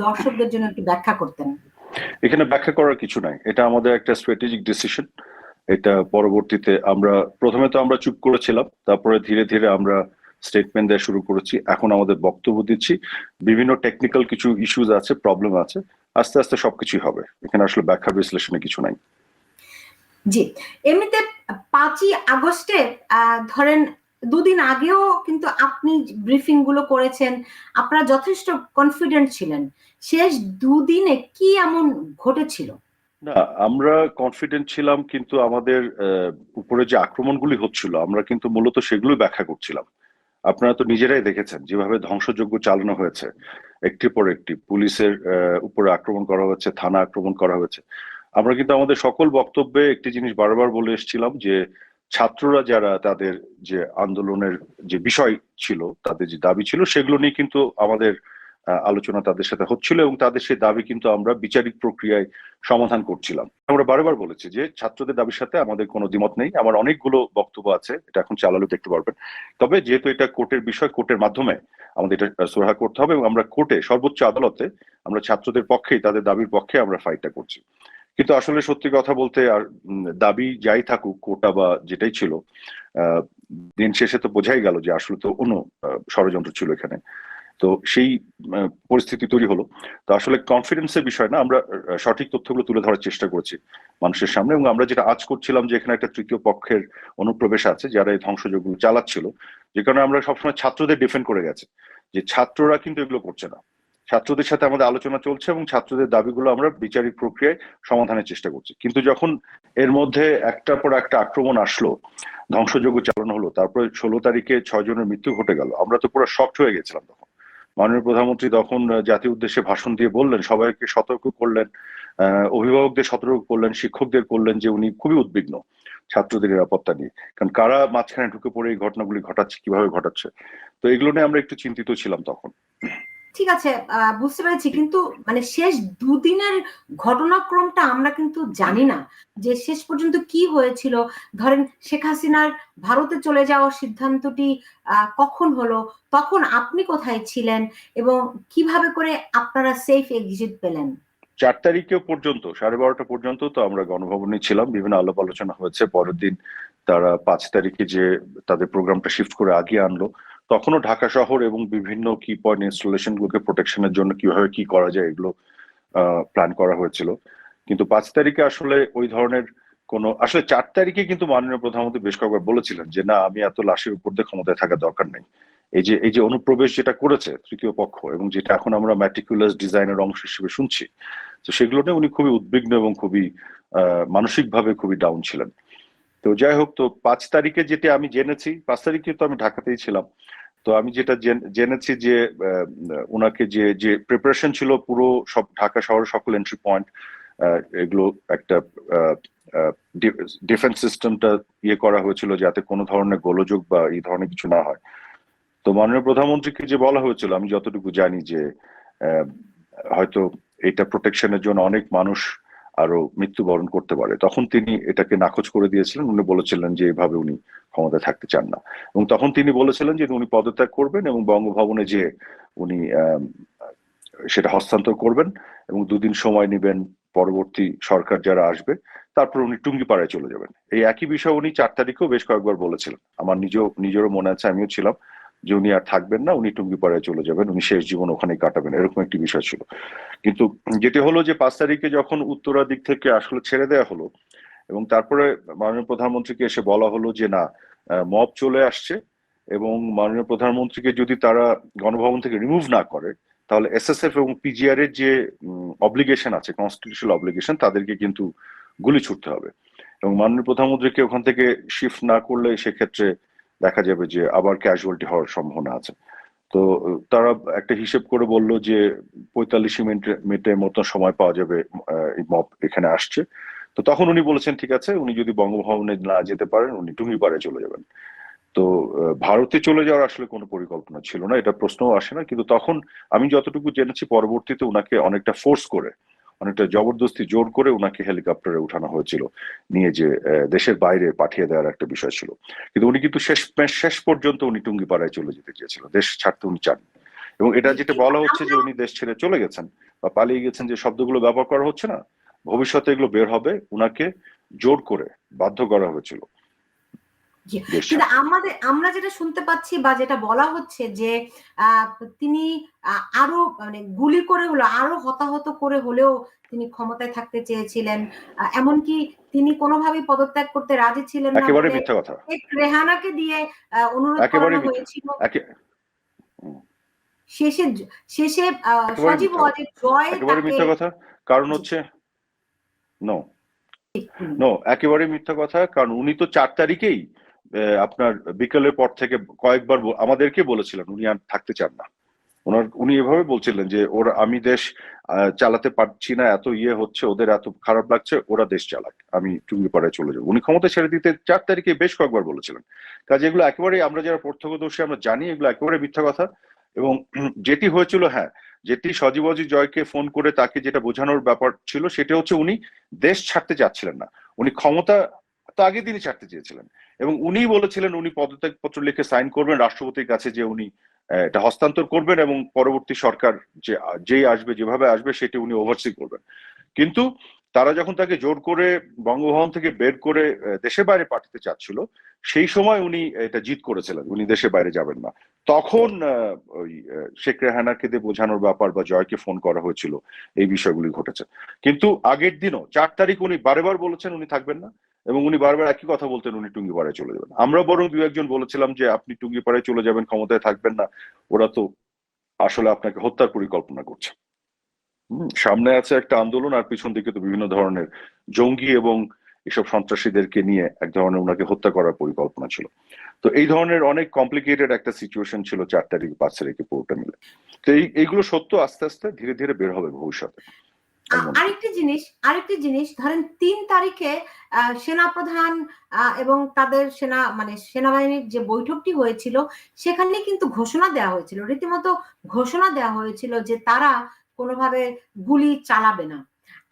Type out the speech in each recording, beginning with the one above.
দর্শকদের জন্য একটু ব্যাখ্যা করতেন। এখানে ব্যাখ্যা করার কিছু নাই, এটা আমাদের একটা স্ট্র্যাটেজিক ডিসিশন। এটা পরবর্তীতে প্রথমে তো আমরা চুপ করেছিলাম, তারপরে ধীরে ধীরে আমরা স্টেটমেন্ট দেওয়া শুরু করেছি, এখন আমাদের বক্তব্য দিচ্ছি। বিভিন্ন টেকনিক্যাল কিছু ইস্যুজ আছে, প্রবলেম আছে, আস্তে আস্তে সবকিছুই হবে। এখানে আসলে ব্যাখ্যা বিশ্লেষণে কিছু নাই। জি, এমনিতে 5ই আগস্টে ধরেন দুদিন আগেও কিন্তু আপনি ব্রিফিং গুলো করেছেন, আপনারা যথেষ্ট কনফিডেন্ট ছিলেন। শেষ দুদিনে কি এমন ঘটেছিল? না, আমরা কনফিডেন্ট ছিলাম, কিন্তু আমাদের উপরে যে আক্রমণগুলি হচ্ছিল আমরা কিন্তু মূলত সেগুলো ব্যাখ্যা করছিলাম। আপনারা তো নিজেরাই দেখেছেন যেভাবে ধ্বংসযজ্ঞ চালানো হয়েছে, একটির পর একটি পুলিশের উপরে আক্রমণ করা হয়েছে, থানা আক্রমণ করা হয়েছে। আমরা কিন্তু আমাদের সকল বক্তব্যে একটি জিনিস বারবার বলে এসেছিলাম যে ছাত্ররা যারা তাদের যে আন্দোলনের যে বিষয় ছিল, তাদের যে দাবি ছিল, সেগুলো নিয়ে কিন্তু আমাদের আলোচনা তাদের সাথে হচ্ছিল, এবং তাদের সেই দাবি কিন্তু আমরা বিচারিক প্রক্রিয়ায় সমাধান করছিলাম। আমরা বারবার বলেছি যে ছাত্রদের দাবির সাথে আমাদের কোনো দ্বিমত নেই। আমার অনেকগুলো বক্তব্য আছে, এটা এখন চালালে দেখতে পারবেন। তবে যেহেতু এটা কোর্টের বিষয়, কোর্টের মাধ্যমে আমাদের এটা সুরাহা করতে হবে, এবং আমরা কোর্টে, সর্বোচ্চ আদালতে আমরা ছাত্রদের পক্ষেই, তাদের দাবির পক্ষে আমরা ফাইটটা করছি। কিন্তু আসলে সত্যি কথা বলতে, আর দাবি যাই থাকুক, কোটা বা যেটাই ছিল, দিন শেষে তো বোঝাই গেল যে আসলে তো অন্য ষড়যন্ত্র ছিল এখানে। তো সেই পরিস্থিতি তৈরি হলো। তো আসলে কনফিডেন্সের বিষয় না, আমরা সঠিক তথ্যগুলো তুলে ধরার চেষ্টা করছি মানুষের সামনে, এবং আমরা যেটা আজ করছিলাম যে এখানে একটা তৃতীয় পক্ষের অনুপ্রবেশ আছে যারা এই ধ্বংসযজ্ঞগুলো চালাচ্ছিল, যে কারণে আমরা সবসময় ছাত্রদের ডিফেন্ড করে গেছে যে ছাত্ররা কিন্তু এগুলো করছে না। ছাত্রদের সাথে আমাদের আলোচনা চলছে এবং ছাত্রদের দাবিগুলো আমরা বিচারিক প্রক্রিয়ায় সমাধানের চেষ্টা করছি। কিন্তু যখন এর মধ্যে একটার পর একটা আক্রমণ আসলো, ধ্বংসযজ্ঞ চালানো হলো, তারপরে 16 তারিখে 6 জনের মৃত্যু ঘটে গেল, আমরা তো পুরো শকড হয়ে গেছিলাম তখন। মাননীয় প্রধানমন্ত্রী তখন জাতীয় উদ্দেশ্যে ভাষণ দিয়ে বললেন, সবাইকে সতর্ক করলেন, অভিভাবকদের সতর্ক করলেন, শিক্ষকদের করলেন যে উনি খুবই উদ্বিগ্ন ছাত্রদের নিরাপত্তা নিয়ে, কারণ কারা মাঝখানে ঢুকে পড়ে এই ঘটনাগুলি ঘটাচ্ছে, কিভাবে ঘটাচ্ছে। তো এগুলো নিয়ে আমরা একটু চিন্তিত ছিলাম তখন। ঠিক আছে, বুঝতে পেরেছি, কিন্তু মানে শেষ দুদিনের ঘটনাক্রমটা আমরা কিন্তু জানি না যে শেষ পর্যন্ত কি হয়েছিল। ধরেন শেখ হাসিনার ভারতে চলে যাওয়ার সিদ্ধান্তটি কখন হলো, তখন আপনি কোথায় ছিলেন এবং কিভাবে করে আপনারা সেফ এক্সিট পেলেন? 4 তারিখে পর্যন্ত 12:30 পর্যন্ত তো আমরা গণভবনে ছিলাম, বিভিন্ন আলাপ আলোচনা হয়েছে। পরের দিন তারা 5 তারিখে যে তাদের প্রোগ্রামটা শিফট করে আগিয়ে আনলো, তখনও ঢাকা শহর এবং বিভিন্ন কি পয়েন্ট ইনস্টলেশন গুলোকে প্রোটেকশনের জন্য কিভাবে কি করা যায় এগুলো প্ল্যান করা হয়েছিল। কিন্তু 5 তারিখে আসলে ওই ধরনের কোনো, আসলে 4 তারিখে কিন্তু মাননীয় প্রধানমন্ত্রী বেশ কয়েকবার বলেছিলেন যে না, আমি এত লাশের উপর দিয়ে ক্ষমতায় থাকার দরকার নেই। এই যে অনুপ্রবেশ যেটা করেছে তৃতীয় পক্ষ, এবং যেটা এখন আমরা ম্যাটিকুলাস ডিজাইনের অংশ হিসেবে শুনছি, তো সেগুলো নিয়ে উনি খুবই উদ্বিগ্ন এবং খুবই মানসিকভাবে খুবই ডাউন ছিলেন। তো যাই হোক, তো 5 তারিখে যেটা আমি জেনেছি, 5 তারিখে তো আমি ঢাকাতেই ছিলাম। তো আমি যেটা জেনেছি যে ওনাকে যে যে প্রিপারেশন ছিল পুরো সব ঢাকা শহরের সকল এন্ট্রি পয়েন্ট, এগুলো একটা ডিফেন্স সিস্টেমটা ইয়ে করা হয়েছিল যাতে কোনো ধরনের গোলযোগ বা এই ধরনের কিছু না হয়। তো মাননীয় প্রধানমন্ত্রীকে যে বলা হয়েছিল, আমি যতটুকু জানি যে হয়তো এটা প্রোটেকশনের জন্য অনেক মানুষ আরো মৃত্যুবরণ করতে পারে, তখন তিনি এটাকে নাকচ করে দিয়েছিলেন। উনি বলেছিলেন যে এইভাবে উনি ক্ষমতায় থাকতে চান না, এবং তখন তিনি বলেছিলেন যে উনি পদত্যাগ করবেন এবং বঙ্গভবনে যে উনি সেটা হস্তান্তর করবেন, এবং 2 দিন সময় নেবেন পরবর্তী সরকার যারা আসবে, তারপর উনি টুঙ্গিপাড়ায় চলে যাবেন। এই একই বিষয় উনি 4 তারিখেও বেশ কয়েকবার বলেছিলেন। আমার নিজেরও মনে আছে, আমিও ছিলাম, যে উনি আর থাকবেন না, উনি টুঙ্গিপাড়ায় চলে যাবেন, উনি শেষ জীবন ওখানেই কাটাবেন, এরকম একটি বিষয় ছিল। কিন্তু যেটি হলো যে 5 তারিখে যখন উত্তরা দিক থেকে আসলে ছেড়ে দেওয়া হলো, এবং তারপরে মাননীয় প্রধানমন্ত্রীকে এসে বলা হলো যে না, মব চলে আসছে, এবং মাননীয় প্রধানমন্ত্রীকে যদি তারা গণভবন থেকে রিমুভ না করে, তাহলে এসএসএফ এবং পিজিআর এর যে অব্লিগেশন আছে, কনস্টিটিউশনাল অব্লিগেশন, তাদেরকে কিন্তু গুলি ছুটতে হবে, এবং মাননীয় প্রধানমন্ত্রীকে ওখান থেকে শিফট না করলে সেক্ষেত্রে দেখা যাবে যে আবার ক্যাজুয়ালিটি হওয়ার সম্ভাবনা আছে। তো তারা একটা হিসেব করে বলল যে 45 মিনিটের মতো সময় পাওয়া যাবে, এই মব এখানে আসছে। তো তখন উনি বলেছেন ঠিক আছে, উনি যদি বঙ্গভবনে না যেতে পারেন উনি টুঙ্গিপাড়ায় চলে যাবেন। তো ভারতে চলে যাওয়ার আসলে কোনো পরিকল্পনা ছিল না, এটা প্রশ্নও আসে না। কিন্তু তখন আমি যতটুকু জেনেছি, পরবর্তীতে উনাকে অনেকটা ফোর্স করে, অনেকটা জবরদস্তি জোর করে উনাকে হেলিকপ্টারে উঠানো হয়েছিল, নিয়ে যে দেশের বাইরে পাঠিয়ে দেওয়ার একটা বিষয় ছিল। কিন্তু উনি কিন্তু শেষ পর্যন্ত উনি টুঙ্গিপাড়ায় চলে যেতে চেয়েছিল, দেশ ছাড়তে উনি চান। এবং এটা যেটা কিন্তু বলা হচ্ছে যে উনি দেশ ছেড়ে চলে গেছেন বা পালিয়ে গেছেন, যে শব্দগুলো ব্যবহার করা হচ্ছে না, ভবিষ্যতে এগুলো বের হবে, উনাকে জোর করে বাধ্য করা হয়েছিল দেশ কিন্তু ছাড়তে। আমরা যেটা শুনতে পাচ্ছি বা যেটা বলা হচ্ছে যে তিনি আরো মানে গুলি করে হলো আরো হতাহত করে হলেও তিনি ক্ষমতায় থাকতে চেয়েছিলেন, এমনকি তিনি কোনোভাবেই পদত্যাগ করতে রাজি ছিলেন না একেবারে বলে মিথ্যা কথা, রেহানাকে দিয়ে অনুরোধ একেবারে করানো মিথ্যা, হয়েছিল। হুম, শেষে শেষে একেবারে সজীব মিথ্যা কথা, ওয়াজেদ জয় একেবারে তাকে মিথ্যা কথা। কারণ জি, হচ্ছে নো, হুম, নো, একেবারে মিথ্যা কথা। কারণ উনি তো 4 তারিখেই আপনার বিকেলের পর থেকে কয়েকবার আমাদেরকে বলেছিলেন উনি আর থাকতে চান না। উনি এভাবে বলছিলেন যে ওরা, আমি দেশ চালাতে পারছি না, এত ইয়ে হচ্ছে, ওদের এত খারাপ লাগছে, ওরা দেশ চালাক, আমি টুঙ্গিপাড়ায় চলে যাবো। উনি ক্ষমতা ছেড়ে দিতে 4 তারিখে বেশ কয়েকবার বলেছিলেন। কাজে এগুলো একেবারে, আমরা যারা প্রত্যক্ষদর্শী আমরা জানি এগুলো একেবারে মিথ্যা কথা। এবং যেটি হয়েছিল, হ্যাঁ, যেটি সজীব অজিত জয়কে ফোন করে তাকে যেটা বোঝানোর ব্যাপার ছিল সেটা হচ্ছে উনি দেশ ছাড়তে চাচ্ছিলেন না, উনি ক্ষমতা তো আগের দিনই ছাড়তে চেয়েছিলেন। এবং উনি বলেছিলেন উনি পদত্যাগপত্র লিখে সাইন করবেন রাষ্ট্রপতির কাছে, যে উনি এটা হস্তান্তর করবেন এবং পরবর্তী সরকার যে যেই আসবে যেভাবে আসবে সেটি উনি ওভারসি করবেন। কিন্তু তারা যখন তাকে জোর করে বঙ্গভবন থেকে বের করে দেশের বাইরে পাঠাতে চাচ্ছিল, সেই সময় উনি এটা জিদ করেছিলেন উনি দেশের বাইরে যাবেন না। তখন ওই শেখ রেহানাকে দিয়ে বোঝানোর ব্যাপার বা জয়কে ফোন করা হয়েছিল, এই বিষয়গুলি ঘটেছে। কিন্তু আগের দিনও 4 তারিখ উনি বারবার বলেছেন উনি থাকবেন না, এবং উনি বারবার একই কথা বলতেন উনি টুঙ্গিপাড়ায় চলে যাবেন। আমরা বরং দু একজন বলেছিলাম যে আপনি টুঙ্গিপাড়ায় চলে যাবেন, ক্ষমতায় থাকবেন না, ওরা তো আসলে আপনাকে হত্যার পরিকল্পনা করছে। সামনে আছে একটা আন্দোলন, আর পিছন দিকে তো বিভিন্ন ধরনের জঙ্গি এবং এসব সন্ত্রাসীদেরকে নিয়ে এক ধরনের ওনাকে হত্যা করার পরিকল্পনা ছিল। তো এই ধরনের অনেক কমপ্লিকেটেড একটা সিচুয়েশন ছিল 4 তারিখ 5 তারিখে পুরোটা মিলে। তো এইগুলো সত্য আস্তে আস্তে ধীরে ধীরে বের হবে ভবিষ্যতে, আমি মনে করি। আরেকটি জিনিস ধরেন 3 তারিখে সেনাপ্রধান এবং তাদের সেনাবাহিনীর যে বৈঠকটি হয়েছিল সেখানে কিন্তু ঘোষণা দেওয়া হয়েছিল, রীতিমতো ঘোষণা দেওয়া হয়েছিল যে তারা কোনোভাবে গুলি চালাবে না।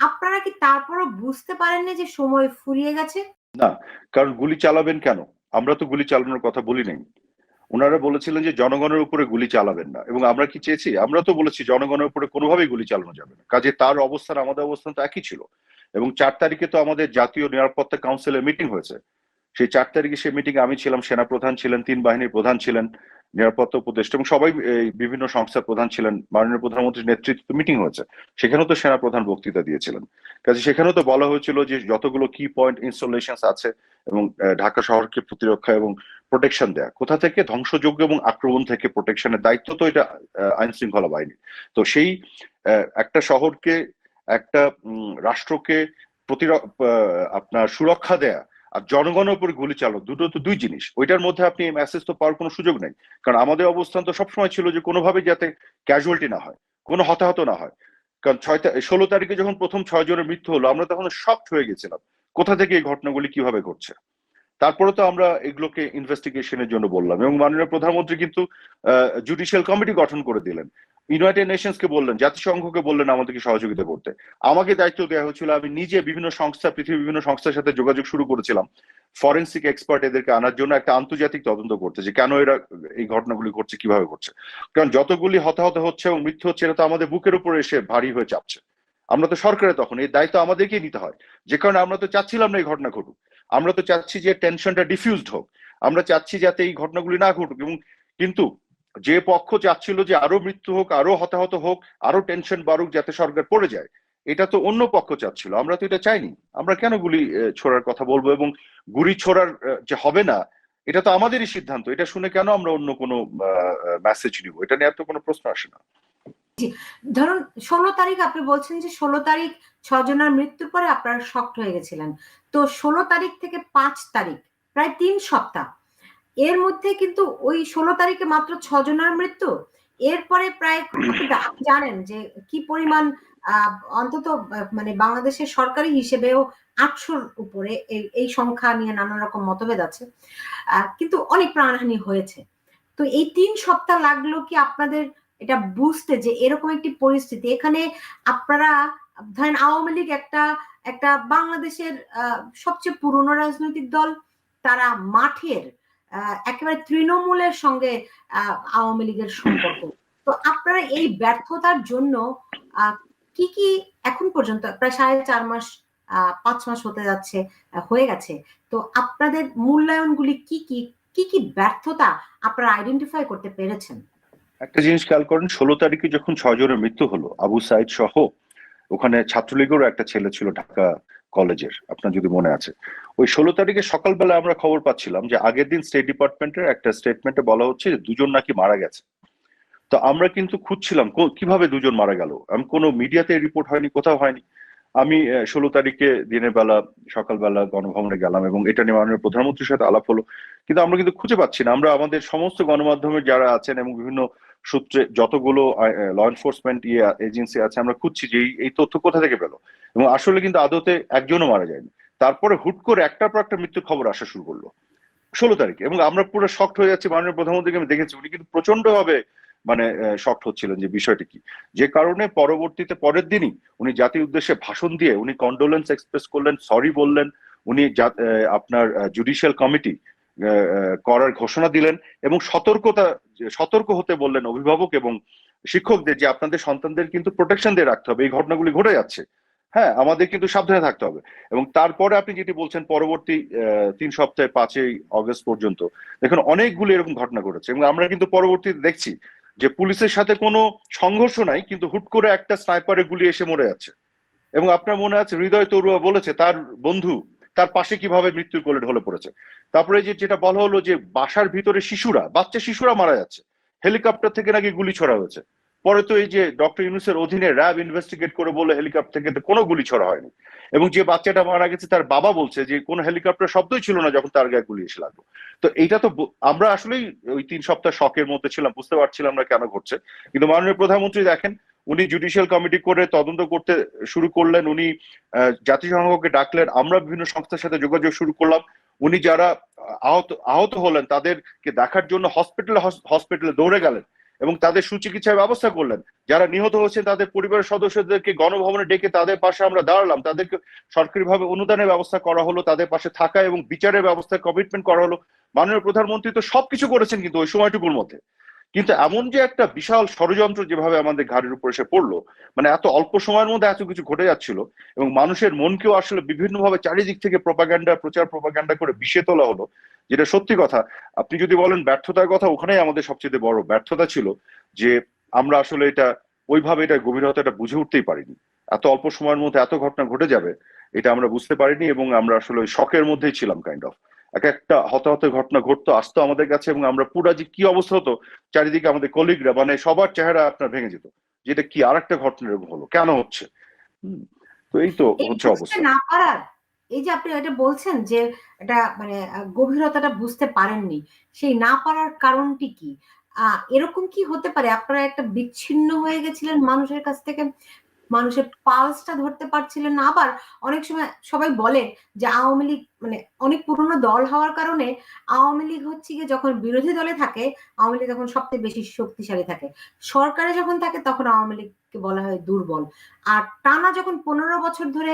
আপনারা কি তারপরও বুঝতে পারেননি যে সময় ফুরিয়ে গেছে? না, কারণ গুলি চালাবেন কেন? আমরা তো গুলি চালানোর কথা বলি নাই। ওনারা বলেছিলেন যে জনগণের উপরে গুলি চালাবেন না, এবং আমরা কি চেয়েছি? আমরা তো বলেছি জনগণের উপরে কোনোভাবেই গুলি চালানো যাবে না। কাজে তার অবস্থান আমাদের অবস্থান তো একই ছিল। এবং 4 তারিখে তো আমাদের জাতীয় নিরাপত্তা কাউন্সিলের মিটিং হয়েছে। সেই 4 তারিখে সেই মিটিং আমি ছিলাম, সেনাপ্রধান ছিলেন, 3 বাহিনীর প্রধান ছিলেন, নিরাপত্তা উপদেষ্টা এবং সবাই, বিভিন্ন সংস্থার প্রধান ছিলেন, মাননীয় প্রধানমন্ত্রীর নেতৃত্বে মিটিং হয়েছে। সেখানেও তো সেনাপ্রধান বক্তৃতা দিয়েছিলেন। কাজে সেখানেও তো বলা হয়েছিল যে যতগুলো কি পয়েন্ট ইনস্টলেশন আছে এবং ঢাকা শহরকে প্রতিরক্ষা এবং প্রোটেকশন দেয়া, কোথা থেকে? ধ্বংসযোগ্য এবং আক্রমণ থেকে প্রোটেকশনের দায়িত্ব তো এটা আইন শৃঙ্খলা বাহিনী। তো সেই একটা শহরকে, একটা রাষ্ট্রকে আপনার সুরক্ষা দেয়া আর জনগণের উপর গুলি চালানো, দুটো তো দুই জিনিস। ওইটার মধ্যে আপনি মেসেজ তো পাওয়ার কোনো সুযোগ নেই। কারণ আমাদের অবস্থান তো সবসময় ছিল যে কোনোভাবে যাতে ক্যাজুয়ালিটি না হয়, কোনো হতাহত না হয়। কারণ 16 তারিখে যখন প্রথম 6 জনের মৃত্যু হলো, আমরা তখন শকড হয়ে গেছিলাম কোথা থেকে এই ঘটনাগুলি কিভাবে ঘটছে। তারপরে তো আমরা এগুলোকে ইনভেস্টিগেশনের জন্য বললাম, এবং মাননীয় প্রধানমন্ত্রী কিন্তু জুডিশিয়াল কমিটি গঠন করে দিলেন, ইউনাইটেড নেশনসকে বললেন, জাতিসংঘকে বললেন আমাদেরকে সহযোগিতা করতে। আমাকে দায়িত্ব দেওয়া হয়েছিল, আমি নিজে বিভিন্ন সংস্থা, পৃথিবীর বিভিন্ন সংস্থার সাথে যোগাযোগ শুরু করেছিলাম ফরেন্সিক এক্সপার্ট এদেরকে আনার জন্য, একটা আন্তর্জাতিক তদন্ত করতে, যে কেন এরা এই ঘটনাগুলি ঘটছে, কিভাবে ঘটছে। কারণ যতগুলি হতাহত হচ্ছে এবং মৃত্যু হচ্ছে, এটা তো আমাদের বুকের উপরে এসে ভারী হয়ে চাপছে। আমরা তো সরকারে, তখন এই দায়িত্ব আমাদেরকেই নিতে হয়। যে কারণে আমরা তো চাচ্ছিলাম না এই ঘটনা ঘটুক। আমরা তো চাচ্ছি যে টেনশনটা ডিফিউজড হোক, আমরা চাচ্ছি যাতে এই ঘটনাগুলি না ঘটুক। এবং কিন্তু যে পক্ষ চাচ্ছিল যে আরো মৃত্যু হোক, আরো হতাহত হোক, আরো টেনশন বাড়ুক, যাতে সরকার পড়ে যায়, এটা তো অন্য পক্ষ চাচ্ছিল, আমরা তো এটা চাইনি। আমরা কেন গুলি ছোড়ার কথা বলবো? এবং গুলি ছোড়ার যে হবে না, এটা তো আমাদেরই সিদ্ধান্ত। এটা শুনে কেন আমরা অন্য কোনো মেসেজ নিব? এটা নিয়ে তো কোনো প্রশ্ন আসে না। ধরুন 16 তারিখ আপনি বলছেন যে 16 তারিখ 6 জনের মৃত্যুর পরে আপনারা শকড হয়ে গেছিলেন। তো 16 তারিখ থেকে 5 তারিখ প্রায় 3 সপ্তাহ, এর মধ্যে কিন্তু ওই 16 তারিখে মাত্র 6 জনের মৃত্যু। এরপরে প্রায় আপনি জানেন যে কি পরিমাণ অন্তত বাংলাদেশের সরকারি হিসেবেও 800-র উপরে এই সংখ্যা নিয়ে নানা রকম মতভেদ আছে, কিন্তু অনেক প্রাণহানি হয়েছে। তো এই 3 সপ্তাহ লাগলো কি আপনাদের এটা বুঝতে যে এরকম একটি পরিস্থিতি এখানে? আপনারা ধরেন আওয়ামী লীগ একটা একটা বাংলাদেশের সবচেয়ে পুরনো রাজনৈতিক দল, তারা মাঠের একেবারে তৃণমূলের সঙ্গে আওয়ামী লীগের সম্পর্ক। তো আপনারা এই ব্যর্থতার জন্য আহ, কি কি এখন পর্যন্ত প্রায় 4.5 মাস 5 মাস হতে যাচ্ছে, হয়ে গেছে, তো আপনাদের মূল্যায়নগুলি কি কি কি কি ব্যর্থতা আপনারা আইডেন্টিফাই করতে পেরেছেন? একটা জিনিস খেয়াল করেন, 16 তারিখে যখন 6 জনের মৃত্যু হলো, আবু সাইদ সহ, ওখানে ছাত্রলীগেরও একটা ছেলে ছিল ঢাকা কলেজের, আপনার যদি মনে আছে। ওই 16 তারিখে সকালবেলা আমরা খবর পাচ্ছিলাম যে আগের দিন স্টেট ডিপার্টমেন্টের একটা স্টেটমেন্টে বলা হচ্ছে যে 2জন নাকি মারা গেছে। তো আমরা কিন্তু খুঁজছিলাম কিভাবে 2জন মারা গেল, আমি কোনো মিডিয়াতে রিপোর্ট হয়নি, কোথাও হয়নি। আমি 16 তারিখে দিনের বেলা সকালবেলা গণভবনে গেলাম এবং এটা নিয়ে মাননীয় প্রধানমন্ত্রীর সাথে আলাপ হলো, কিন্তু আমরা কিন্তু খুঁজে পাচ্ছি না। আমরা আমাদের সমস্ত গণমাধ্যমের যারা আছেন এবং বিভিন্ন সূত্রে যতগুলো ল এনফোর্সমেন্ট এজেন্সি আছে, আমরা খুঁজছি যে এই তথ্য কোথা থেকে পেলো, এবং আসলে কিন্তু আদতে একজনও মারা যায়নি। তারপরে হুট করে একটার পর একটা মৃত্যুর খবর আসা শুরু করলো 16 তারিখে, এবং আমরা পুরো শকড হয়ে যাচ্ছি। মাননীয় প্রধানমন্ত্রীকে আমি দেখেছি, উনি কিন্তু প্রচন্ড ভাবে মানে শকড হচ্ছিলেন যে বিষয়টি কি, যে কারণে পরবর্তীতে পরের দিনই উনি জাতির উদ্দেশ্যে ভাষণ দিয়ে উনি কন্ডোলেন্স এক্সপ্রেস করলেন, সরি বললেন। উনি আপনার জুডিশিয়াল কমিটি করার ঘোষণা দিলেন এবং সতর্ক হতে বললেন অভিভাবক এবং শিক্ষকদের, যে আপনাদের সন্তানদের কিন্তু প্রোটেকশন দিয়ে রাখতে হবে, এই ঘটনাগুলি ঘটে যাচ্ছে, হ্যাঁ আমাদের কিন্তু সাবধানে থাকতে হবে। এবং তারপরে আপনি যেটি বলছেন পরবর্তী 3 সপ্তাহে 5ই অগস্ট পর্যন্ত দেখুন অনেকগুলো এরকম ঘটনা ঘটেছে, এবং আমরা কিন্তু পরবর্তীতে দেখছি যে পুলিশের সাথে কোনো সংঘর্ষ নাই, কিন্তু হুট করে একটা স্নাইপারে গুলি এসে মরে যাচ্ছে। এবং আপনার মনে আছে হৃদয় তরুয়া বলেছে তার বন্ধু তার পাশে কিভাবে মৃত্যুর কোলে ঢলে পড়েছে। তারপরে যেটা বলা হলো যে বাসার ভিতরে বাচ্চা শিশুরা মারা যাচ্ছে, হেলিকপ্টার থেকে নাকি গুলি ছড়া হয়েছে। পরে তো এই যে ডক্টর ইউনূসের অধীনে র্যাব ইনভেস্টিগেট করে বলে হেলিকপ্টার থেকে কোনো গুলি ছড়া হয়নি, এবং যে বাচ্চাটা মারা গেছে তার বাবা বলছে যে কোনো হেলিকপ্টার শব্দই ছিল না যখন তার গায়ে গুলি এসে লাগলো। তো এইটা তো আমরা আসলেই ওই 3 সপ্তাহ শকের মধ্যে ছিলাম, বুঝতে পারছিলাম না কেন ঘটছে। কিন্তু মাননীয় প্রধানমন্ত্রী দেখেন, উনি জুডিশিয়াল কমিটি করে তদন্ত করতে শুরু করলেন, উনি জাতিসংঘকে ডাকলেন, আমরা বিভিন্ন সংস্থার সাথে যোগাযোগ শুরু করলাম। উনি যারা আহত হলেন তাদেরকে দেখার জন্য হসপিটালে দৌড়ে গেলেন এবং তাদের সুচিকিৎসার ব্যবস্থা করলেন। যারা নিহত হয়েছেন তাদের পরিবারের সদস্যদেরকে গণভবনে ডেকে তাদের পাশে আমরা দাঁড়ালাম, তাদেরকে সরকারিভাবে অনুদানের ব্যবস্থা করা হলো, তাদের পাশে থাকা এবং বিচারের ব্যবস্থায় কমিটমেন্ট করা হলো। মাননীয় প্রধানমন্ত্রী তো সবকিছু করেছেন কিন্তু ওই সময়টুকুর মধ্যে। কিন্তু এমন যে একটা বিশাল ষড়যন্ত্র যেভাবে আমাদের ঘাড়ের উপর এসে পড়লো, মানে এত অল্প সময়ের মধ্যে এত কিছু ঘটে যাচ্ছিল, এবং মানুষের মনকেও আসলে বিভিন্নভাবে চারিদিক থেকে প্রচার প্রপাগান্ডা করে বিষে তোলা হলো, যেটা সত্যি কথা। আপনি যদি বলেন ব্যর্থতার কথা, ওখানেই আমাদের সবচেয়ে বড় ব্যর্থতা ছিল যে আমরা আসলে এটা গভীরতাটা বুঝে উঠতেই পারিনি। এত অল্প সময়ের মধ্যে এত ঘটনা ঘটে যাবে এটা আমরা বুঝতে পারিনি, এবং আমরা আসলে ওই শকের মধ্যেই ছিলাম কাইন্ড অফ। এক একটা হতাহতের ঘটনা ঘটতো, আসতো আমাদের কাছে, এবং আমরা পুরা যে কি অবস্থা হতো, চারিদিকে আমাদের কলিগরা মানে সবার চেহারা আপনার ভেঙে যেত, যেটা কি আর একটা ঘটনা এরকম হলো, কেন হচ্ছে। তো এই তো এই হচ্ছে বুঝতে অবস্থা। না পারার, এই যে আপনি এটা বলছেন যে এটা মানে গভীরতাটা বুঝতে পারেননি, সেই না পারার কারণটি কি? এরকম কি হতে পারে আপনারা একটা বিচ্ছিন্ন হয়ে গেছিলেন মানুষের কাছ থেকে, মানুষের পালসটা ধরতে পারছিলেন না? আবার অনেক সময় সবাই বলে যে আওয়ামী লীগ মানে অনেক পুরনো দল হওয়ার কারণে আওয়ামী লীগ হচ্ছে গিয়ে যখন বিরোধী দলে থাকে আওয়ামী লীগ তখন সবচেয়ে বেশি শক্তিশালী থাকে, সরকারে যখন থাকে তখন আওয়ামী লীগকে বলা হয় দুর্বল, আর টানা যখন 15 বছর ধরে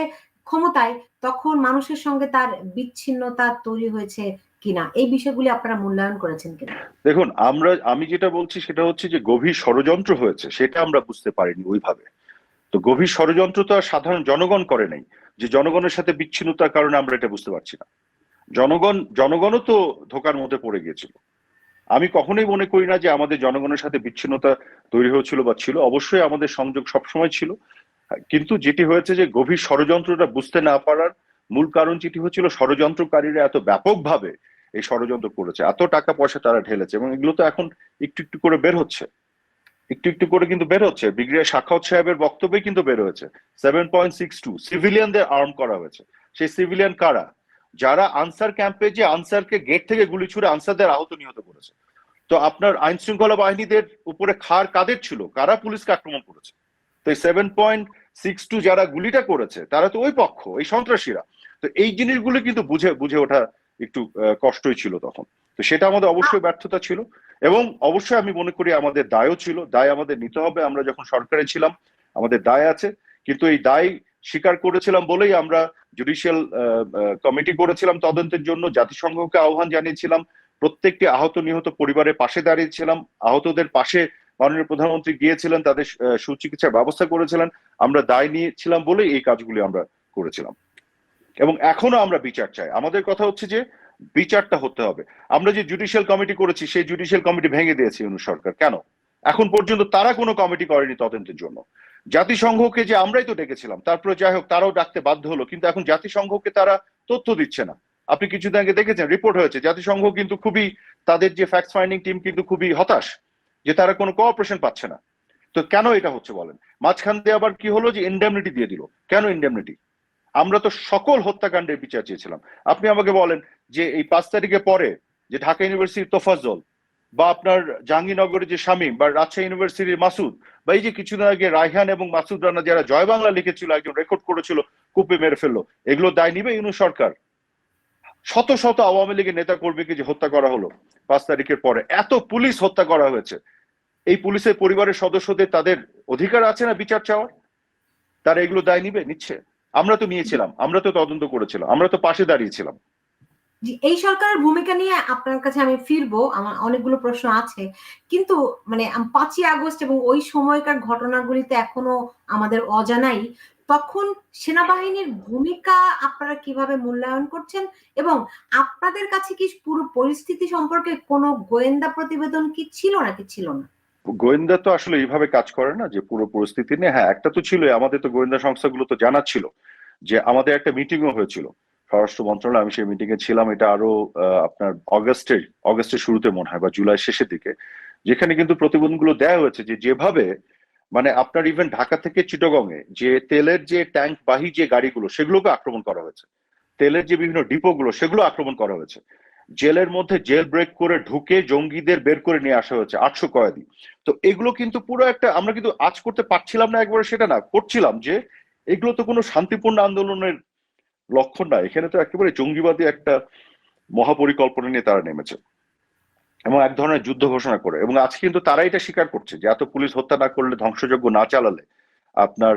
ক্ষমতায় তখন মানুষের সঙ্গে তার বিচ্ছিন্নতা তৈরি হয়েছে কিনা, এই বিষয়গুলি আপনারা মূল্যায়ন করেছেন কিনা? দেখুন, আমি যেটা বলছি সেটা হচ্ছে যে গভীর ষড়যন্ত্র হয়েছে, সেটা আমরা বুঝতে পারিনি ওইভাবে। তো গভীর ষড়যন্ত্র তো আর সাধারণ জনগণ করে নাই, যে জনগণের সাথে বিচ্ছিন্নতার কারণে আমরা এটা বুঝতে পারছি না। জনগণও তো ধোকার মধ্যে পড়ে গিয়েছিল। আমি কখনোই মনে করি না যে আমাদের জনগণের সাথে বিচ্ছিন্নতা তৈরি হয়েছিল বা ছিল, অবশ্যই আমাদের সংযোগ সবসময় ছিল। কিন্তু যেটি হয়েছে যে গভীর ষড়যন্ত্রটা বুঝতে না পারার মূল কারণ যেটি হচ্ছিল, ষড়যন্ত্রকারীরা এত ব্যাপকভাবে এই ষড়যন্ত্র করেছে, এত টাকা পয়সা তারা ঢেলেছে, এবং এগুলো তো এখন একটু একটু করে বের হচ্ছে, একটু একটু করে কিন্তু বের হচ্ছে। ব্রিগেডিয়ার সাখাওয়াত সাহেবের বক্তব্যে কিন্তু বের হয়েছে 7.62 সিভিলিয়ানদের আর্ম করা হয়েছে। সেই সিভিলিয়ান কারা? যারা আনসার ক্যাম্পে যে আনসারকে গেট থেকে গুলি ছুড়ে আনসারদের আহত নিহত করেছে। তো আপনার আইন শৃঙ্খলা বাহিনীদের উপরে খার কাদের ছিল, কারা পুলিশকে আক্রমণ করেছে? তো এই 7.62 যারা গুলিটা করেছে তারা তো ওই পক্ষ, এই সন্ত্রাসীরা। তো এই জিনিসগুলো কিন্তু বুঝে বুঝে ওঠা একটু কষ্টই ছিল তখন। তো সেটা আমাদের অবশ্যই ব্যর্থতা ছিল, এবং অবশ্যই আমি মনে করি আমাদের দায়ও ছিল, দায় আমাদের নিতে হবে। আমরা যখন সরকারে ছিলাম আমাদের দায় আছে, কিন্তু এই দায় স্বীকার করেছিলাম বলেই আমরা জুডিশিয়াল কমিটি করেছিলাম তদন্তের জন্য, জাতিসংঘকে আহ্বান জানিয়েছিলাম, প্রত্যেকটি আহত নিহত পরিবারের পাশে দাঁড়িয়েছিলাম, আহতদের পাশে মাননীয় প্রধানমন্ত্রী গিয়েছিলেন, তাদের সুচিকিৎসার ব্যবস্থা করেছিলেন, আমরা দায় নিয়েছিলাম বলেই এই কাজগুলি আমরা করেছিলাম। এবং এখনো আমরা বিচার চাই। আমাদের কথা হচ্ছে যে বিচারটা হতে হবে। আমরা যে জুডিশিয়াল কমিটি করেছি সেই জুডিশিয়াল কমিটি ভেঙে দিয়েছে ইউনূস সরকার। কেন? এখন পর্যন্ত তারা কোনো কমিটি করেনি তদন্তের জন্য। জাতিসংঘকে যে আমরাই তো ডেকেছিলাম, তারপরে যাই হোক তারাও ডাকতে বাধ্য হলো, কিন্তু এখন জাতিসংঘকে তারা তথ্য দিচ্ছে না। আপনি কিছুদিন আগে দেখেছেন, রিপোর্ট হয়েছে জাতিসংঘ কিন্তু খুবই, তাদের যে ফ্যাক্ট ফাইন্ডিং টিম কিন্তু খুবই হতাশ যে তারা কোনো কোঅপারেশন পাচ্ছে না। তো কেন এটা হচ্ছে বলেন? মাঝখান দিয়ে আবার কি হলো যে ইনডেমনিটি দিয়ে দিল। কেন ইনডেমনিটি? আমরা তো সকল হত্যাকাণ্ডের বিচার চেয়েছিলাম। আপনি আমাকে বলেন যে এই 5 তারিখে পরে যে ঢাকা ইউনিভার্সিটির তোফাজ্জল, বা আপনার জাহাঙ্গীরনগরের যে শামীম, বা রাজশাহী ইউনিভার্সিটির মাসুদ, বা এই যে কিছুদিন আগে রায়হান এবং মাসুদ রানা যারা জয় বাংলা লিখেছিল, একজন রেকর্ড করেছিল, কুপে মেরে ফেললো, এগুলো দায় নিবে ইউনূস সরকার? শত শত আওয়ামী লীগের নেতা কর্মীকে যে হত্যা করা হলো 5 তারিখের পরে, এত পুলিশ হত্যা করা হয়েছে, এই পুলিশের পরিবারের সদস্যদের তাদের অধিকার আছে না বিচার চাওয়ার? তারা এগুলো দায় নিবে? নিচ্ছে? আমরা তো নিয়েছিলাম, আমরা তো তদন্ত করেছিলাম, আমরা তো পাশে দাঁড়িয়েছিলাম। এই সরকারের ভূমিকা নিয়ে আপনার কাছে আমি ফিরবো, আমার অনেকগুলো প্রশ্ন আছে, কিন্তু মানে 5ই আগস্ট এবং ওই সময়কার ঘটনাগুলিতে এখনো আমাদের অজানাই। তখন সেনাবাহিনীর ভূমিকা আপনারা কিভাবে মূল্যায়ন করছেন, এবং আপনাদের কাছে কি পুরো পরিস্থিতি সম্পর্কে কোনো গোয়েন্দা প্রতিবেদন কি ছিল নাকি ছিল না? গোয়েন্দা তো আসলে এইভাবে কাজ করে না যে পুরো পরিস্থিতি নিয়ে। হ্যাঁ, একটা তো ছিল, আমাদের তো গোয়েন্দা সংস্থাগুলো তো জানাচ্ছিল যে আমাদের একটা মিটিংও হয়েছিল স্বরাষ্ট্র মন্ত্রণালয়, আমি সেই মিটিং এ ছিলাম। এটা আরো আপনার অগস্টের শুরুতে মনে হয়, বা জুলাই শেষের দিকে, যেখানে কিন্তু প্রতিবেদনগুলো দেওয়া হয়েছে যে যেভাবে মানে আপনার ইভেন ঢাকা থেকে চিটাগং এ যে তেলের যে ট্যাঙ্ক বাহী যে গাড়িগুলো সেগুলোকে আক্রমণ করা হয়েছে, তেলের যে বিভিন্ন ডিপো গুলো সেগুলো আক্রমণ করা হয়েছে, জেলের মধ্যে জেল ব্রেক করে ঢুকে জঙ্গিদের বের করে নিয়ে আসা হয়েছে 800 কয়েদি। তো এগুলো কিন্তু পুরো একটা, আমরা কিন্তু আজ করতে পারছিলাম না একবারে সেটা না, করছিলাম যে এগুলো তো কোনো শান্তিপূর্ণ আন্দোলনের লক্ষণ না, এখানে তো একেবারে জঙ্গিবাদী একটা মহাপরিকল্পনা নিয়ে তারা নেমেছে এবং এক ধরনের যুদ্ধ ঘোষণা করে। এবং আজকে কিন্তু তারা এটা স্বীকার করছে যে এত পুলিশ হত্যা না করলে, ধ্বংসযজ্ঞ না চালালে আপনার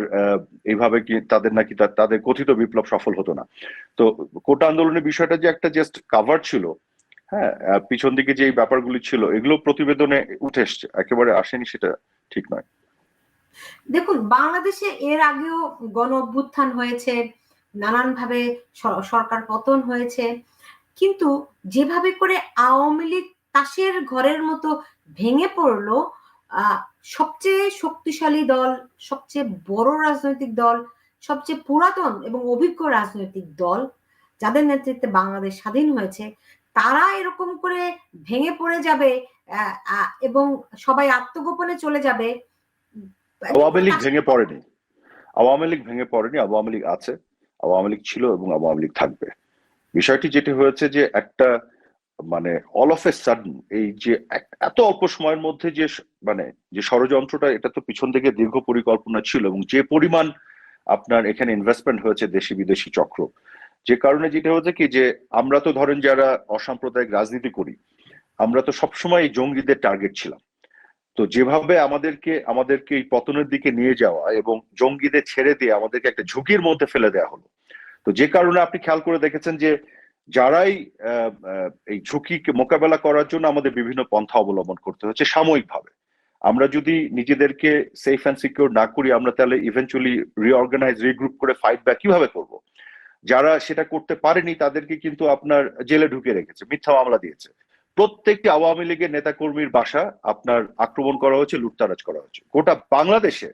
এইভাবে কি তাদের নাকি তাদের কথিত বিপ্লব সফল হতো না। তো কোটা আন্দোলনের বিষয়টা যে একটা জাস্ট কাভার ছিল, হ্যাঁ, পিছন দিকে যে এই ব্যাপারগুলি ছিল এগুলো প্রতিবেদনে উঠে এসছে, একেবারে আসেনি সেটা ঠিক নয়। দেখুন, বাংলাদেশে এর আগেও গণ অভ্যুত্থান হয়েছে, নানানভাবে সরকার পতন হয়েছে, কিন্তু যেভাবে করে আওয়ামী লীগ তাসের ঘরের মতো ভেঙে পড়লো, সবচেয়ে শক্তিশালী দল, সবচেয়ে বড় রাজনৈতিক দল, সবচেয়ে পুরাতন এবং অভিজ্ঞ রাজনৈতিক দল, যাদের নেতৃত্বে বাংলাদেশ স্বাধীন হয়েছে, তারা এরকম করে ভেঙে পড়ে যাবে এবং সবাই আত্মগোপনে চলে যাবে। আওয়ামী লীগ ভেঙে পড়েনি, আওয়ামী লীগ ভেঙে পড়েনি, আওয়ামী লীগ আছে, আওয়ামী লীগ ছিল এবং আওয়ামী লীগ থাকবে। বিষয়টি যেটি হয়েছে যে একটা মানে অল অফ এ সাডেন, এই যে এত অল্প সময়ের মধ্যে যে মানে যে ষড়যন্ত্রটা, এটা তো পিছন থেকে দীর্ঘ পরিকল্পনা ছিল, এবং যে পরিমাণ আপনার এখানে ইনভেস্টমেন্ট হয়েছে দেশি বিদেশি চক্র, যে কারণে যেটা হচ্ছে কি যে আমরা তো ধরেন যারা অসাম্প্রদায়িক রাজনীতি করি, আমরা তো সবসময় এই জঙ্গিদের টার্গেট ছিলাম। তো যেভাবে আমাদেরকে এই পতনের দিকে নিয়ে যাওয়া এবং জঙ্গিদের ছেড়ে দিয়ে আমাদেরকে একটা ঝুঁকির মধ্যে ফেলে দেওয়া হলো, তো যে কারণে আপনি খেয়াল করে দেখেছেন যে যারাই এই ঝুঁকিকে মোকাবেলা করার জন্য আমাদের বিভিন্ন পন্থা অবলম্বন করতে হচ্ছে সাময়িকভাবে। আমরা যদি নিজেদেরকে সেফ অ্যান্ড সিকিউর না করি, আমরা তাহলে ইভেন্চুয়ালি রিঅর্গানাইজ রিগ্রুপ করে ফাইট ব্যাক কিভাবে করব? যারা সেটা করতে পারেনি তাদেরকে কিন্তু আপনার জেলে ঢুকিয়ে রেখেছে, মিথ্যা মামলা দিয়েছে। প্রত্যেকটি আওয়ামী লীগের নেতাকর্মীর বাসা আপনার আক্রমণ করা হয়েছে, লুটতারাজ করা হয়েছে। গোটা বাংলাদেশে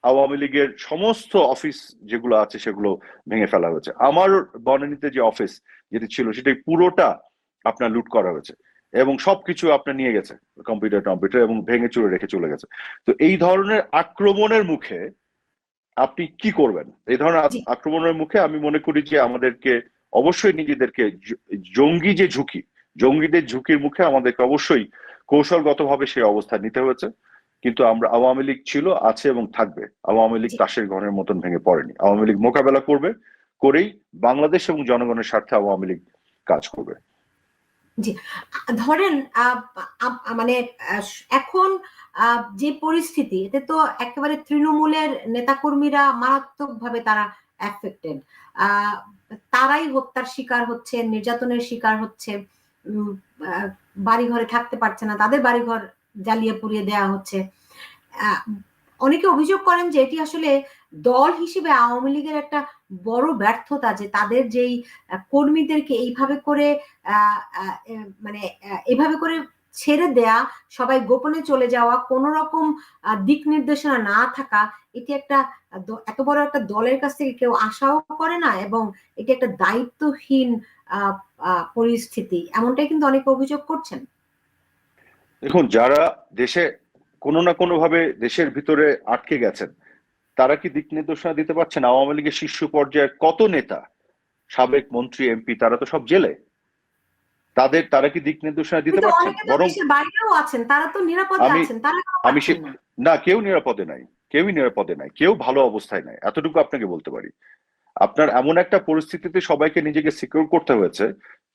আওয়ামী লীগের সমস্ত অফিস যেগুলো আছে সেগুলো ভেঙে ফেলা হয়েছে। আমার বনানীতে যে অফিস যেটি ছিল সেটি পুরোটা আপনার লুট করা হয়েছে এবং সবকিছু আপনার নিয়ে গেছে, কম্পিউটার এবং ভেঙে চুরে রেখে চলে গেছে। তো এই ধরনের আক্রমণের মুখে আপনি কি করবেন? এই ধরনের আক্রমণের মুখে আমি মনে করি যে আমাদেরকে অবশ্যই নিজেদেরকে, জঙ্গি যে ঝুঁকি, জঙ্গিদের ঝুঁকির মুখে আমাদেরকে অবশ্যই কৌশলগতভাবে সেই অবস্থা নিতে হয়েছে। কিন্তু আমরা, আওয়ামী লীগ ছিল, আছে এবং থাকবে। আওয়ামী লীগ তাসের ঘরের মতন ভেঙে পড়েনি। আওয়ামী লীগ মোকাবেলা করবে, করেই বাংলাদেশ এবং জনগণের স্বার্থে আওয়ামী লীগ কাজ করবে। জি, ধরেন মানে এখন যে পরিস্থিতি, এতে তো একেবারে তৃণমূলের নেতাকর্মীরা মারাত্মকভাবে তারা এফেক্টেড, তারাই হত্যার শিকার হচ্ছে, নির্যাতনের শিকার হচ্ছে, বাড়িঘরে থাকতে পারছে না, তাদের বাড়িঘর জ্বালিয়ে পুড়িয়ে দেওয়া হচ্ছে। অনেকে অভিযোগ করেন যে এটি আসলে দল হিসেবে আওয়ামী লীগের একটা বড় ব্যর্থতা, যে তাদের যেই কর্মীদেরকে এইভাবে করে মানে এইভাবে করে ছেড়ে দেয়া, সবাই গোপনে চলে যাওয়া, কোন রকম দিক নির্দেশনা না থাকা, এটি একটা এত বড় একটা দলের কাছ থেকে কেউ আশাও করে না, এবং এটি একটা দায়িত্বহীন পরিস্থিতি, এমনটাই কিন্তু অনেকে অভিযোগ করছেন। দেখুন, যারা দেশে কোনো না কোনো ভাবে দেশের ভিতরে আটকে গেছেন, তারা কি দিক নির্দেশনা দিতে পারছেন? আওয়ামী লীগের শীর্ষ পর্যায়ের কত নেতা, সাবেক মন্ত্রী, এমপি, তারা তো সব জেলে। তারা কি দিক নির্দেশনা দিতে কিন্তু পারছেন? অনেকে তো বরং দেশের বাইরেও আছেন, তারা তো নিরাপদে আমি আছেন, তারা কেন আমি সে পাচ্ছেন না? না, কেউ নিরাপদে নাই, কেউই নিরাপদে নাই, কেউ ভালো অবস্থায় নাই, এতটুকু আপনাকে বলতে পারি। আপনার এমন একটা পরিস্থিতিতে সবাইকে নিজেকে সিকিউর করতে হয়েছে,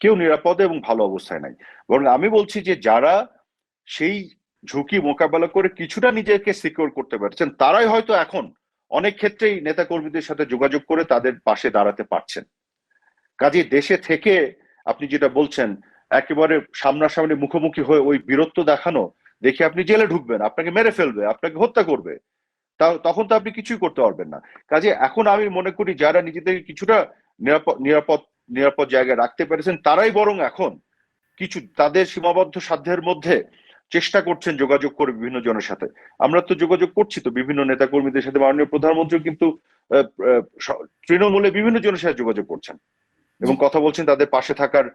কেউ নিরাপদে এবং ভালো অবস্থায় নাই। বরং আমি বলছি যে যারা সেই ঝুঁকি মোকাবেলা করে কিছুটা নিজেকে সিকিউর করতে পারছেন, তারাই হয়তো এখন অনেক ক্ষেত্রেই নেতা কর্মীদের সাথে যোগাযোগ করে তাদের পাশে দাঁড়াতে পারছেন। কাজেই দেশে থেকে আপনি যেটা বলছেন, একেবারে সামনাসামনি মুখোমুখি হয়ে ওই বীরত্ব দেখানো দেখে আপনি জেলে ঢুকবেন, আপনাকে মেরে ফেলবে, আপনাকে হত্যা করবে, তখন তো আপনি কিছুই করতে পারবেন না। কাজে এখন আমি মনে করি যারা নিজেদের কিছুটা নিরাপদ নিরাপদ নিরাপদ জায়গায় রাখতে পেরেছেন, তারাই বরং এখন কিছু তাদের সীমাবদ্ধ সাধ্যের মধ্যে চেষ্টা করছেন যোগাযোগ করে বিভিন্ন জনের সাথে। আমরা তো যোগাযোগ করছি তো বিভিন্ন নেতা কর্মীদের সাথে, মাননীয় প্রধানমন্ত্রী কিন্তু তৃণমূলে বিভিন্ন জনের সাথে যোগাযোগ করছেন এবং কথা বলছেন, তাদের পাশে থাকার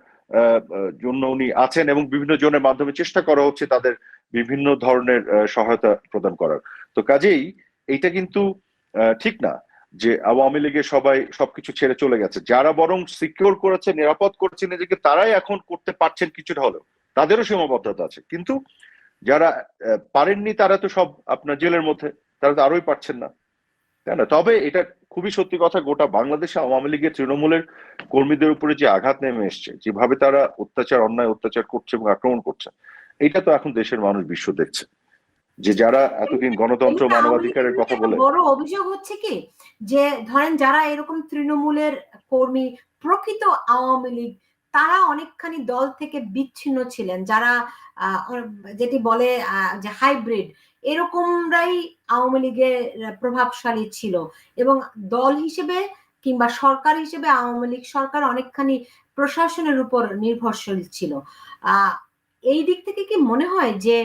জন্য উনি আছেন, এবং বিভিন্ন জনের মাধ্যমে চেষ্টা করা হচ্ছে তাদের বিভিন্ন ধরনের সহায়তা প্রদান করার। তো কাজেই এইটা কিন্তু ঠিক না যে আওয়ামী লীগের সবাই সবকিছু ছেড়ে চলে গেছে। যারা বরং সিকিউর করেছে, নিরাপদ করেছে নিজেকে, তারাই এখন করতে পারছেন কিছুটা হলেও। তাদেরও সীমাবদ্ধতা আছে, কিন্তু যারা পারেননি তারা তো সব আপনার জেলের মধ্যে, তারা তো আরোই পারছেন না, তাই না? তবে এটা খুবই সত্যি কথা, গোটা বাংলাদেশে আওয়ামী লীগের তৃণমূলের কর্মীদের উপরে যে আঘাত নেমে এসছে, যেভাবে তারা অন্যায় অত্যাচার করছে এবং আক্রমণ করছে, এটা তো এখন দেশের মানুষ বিশ্ব দেখছে, যে যারা এতদিন গণতন্ত্র এমনিতে আওয়ামী লীগের মানবাধিকারের কথা বিরুদ্ধে একটা বলে। বড় অভিযোগ হচ্ছে কি, যে ধরেন যারা এরকম তৃণমূলের কর্মী, প্রকৃত আওয়ামী লীগ, তারা অনেকখানি দল থেকে বিচ্ছিন্ন ছিলেন, যারা যেটি বলে যে হাইব্রিড, এরকমরাই আওয়ামী লীগের প্রভাবশালী ছিল, এবং দল হিসেবে কিংবা সরকার হিসেবে আওয়ামী লীগ সরকার অনেকখানি প্রশাসনের উপর নির্ভরশীল ছিল। এই দিক থেকে কি মনে হয় যে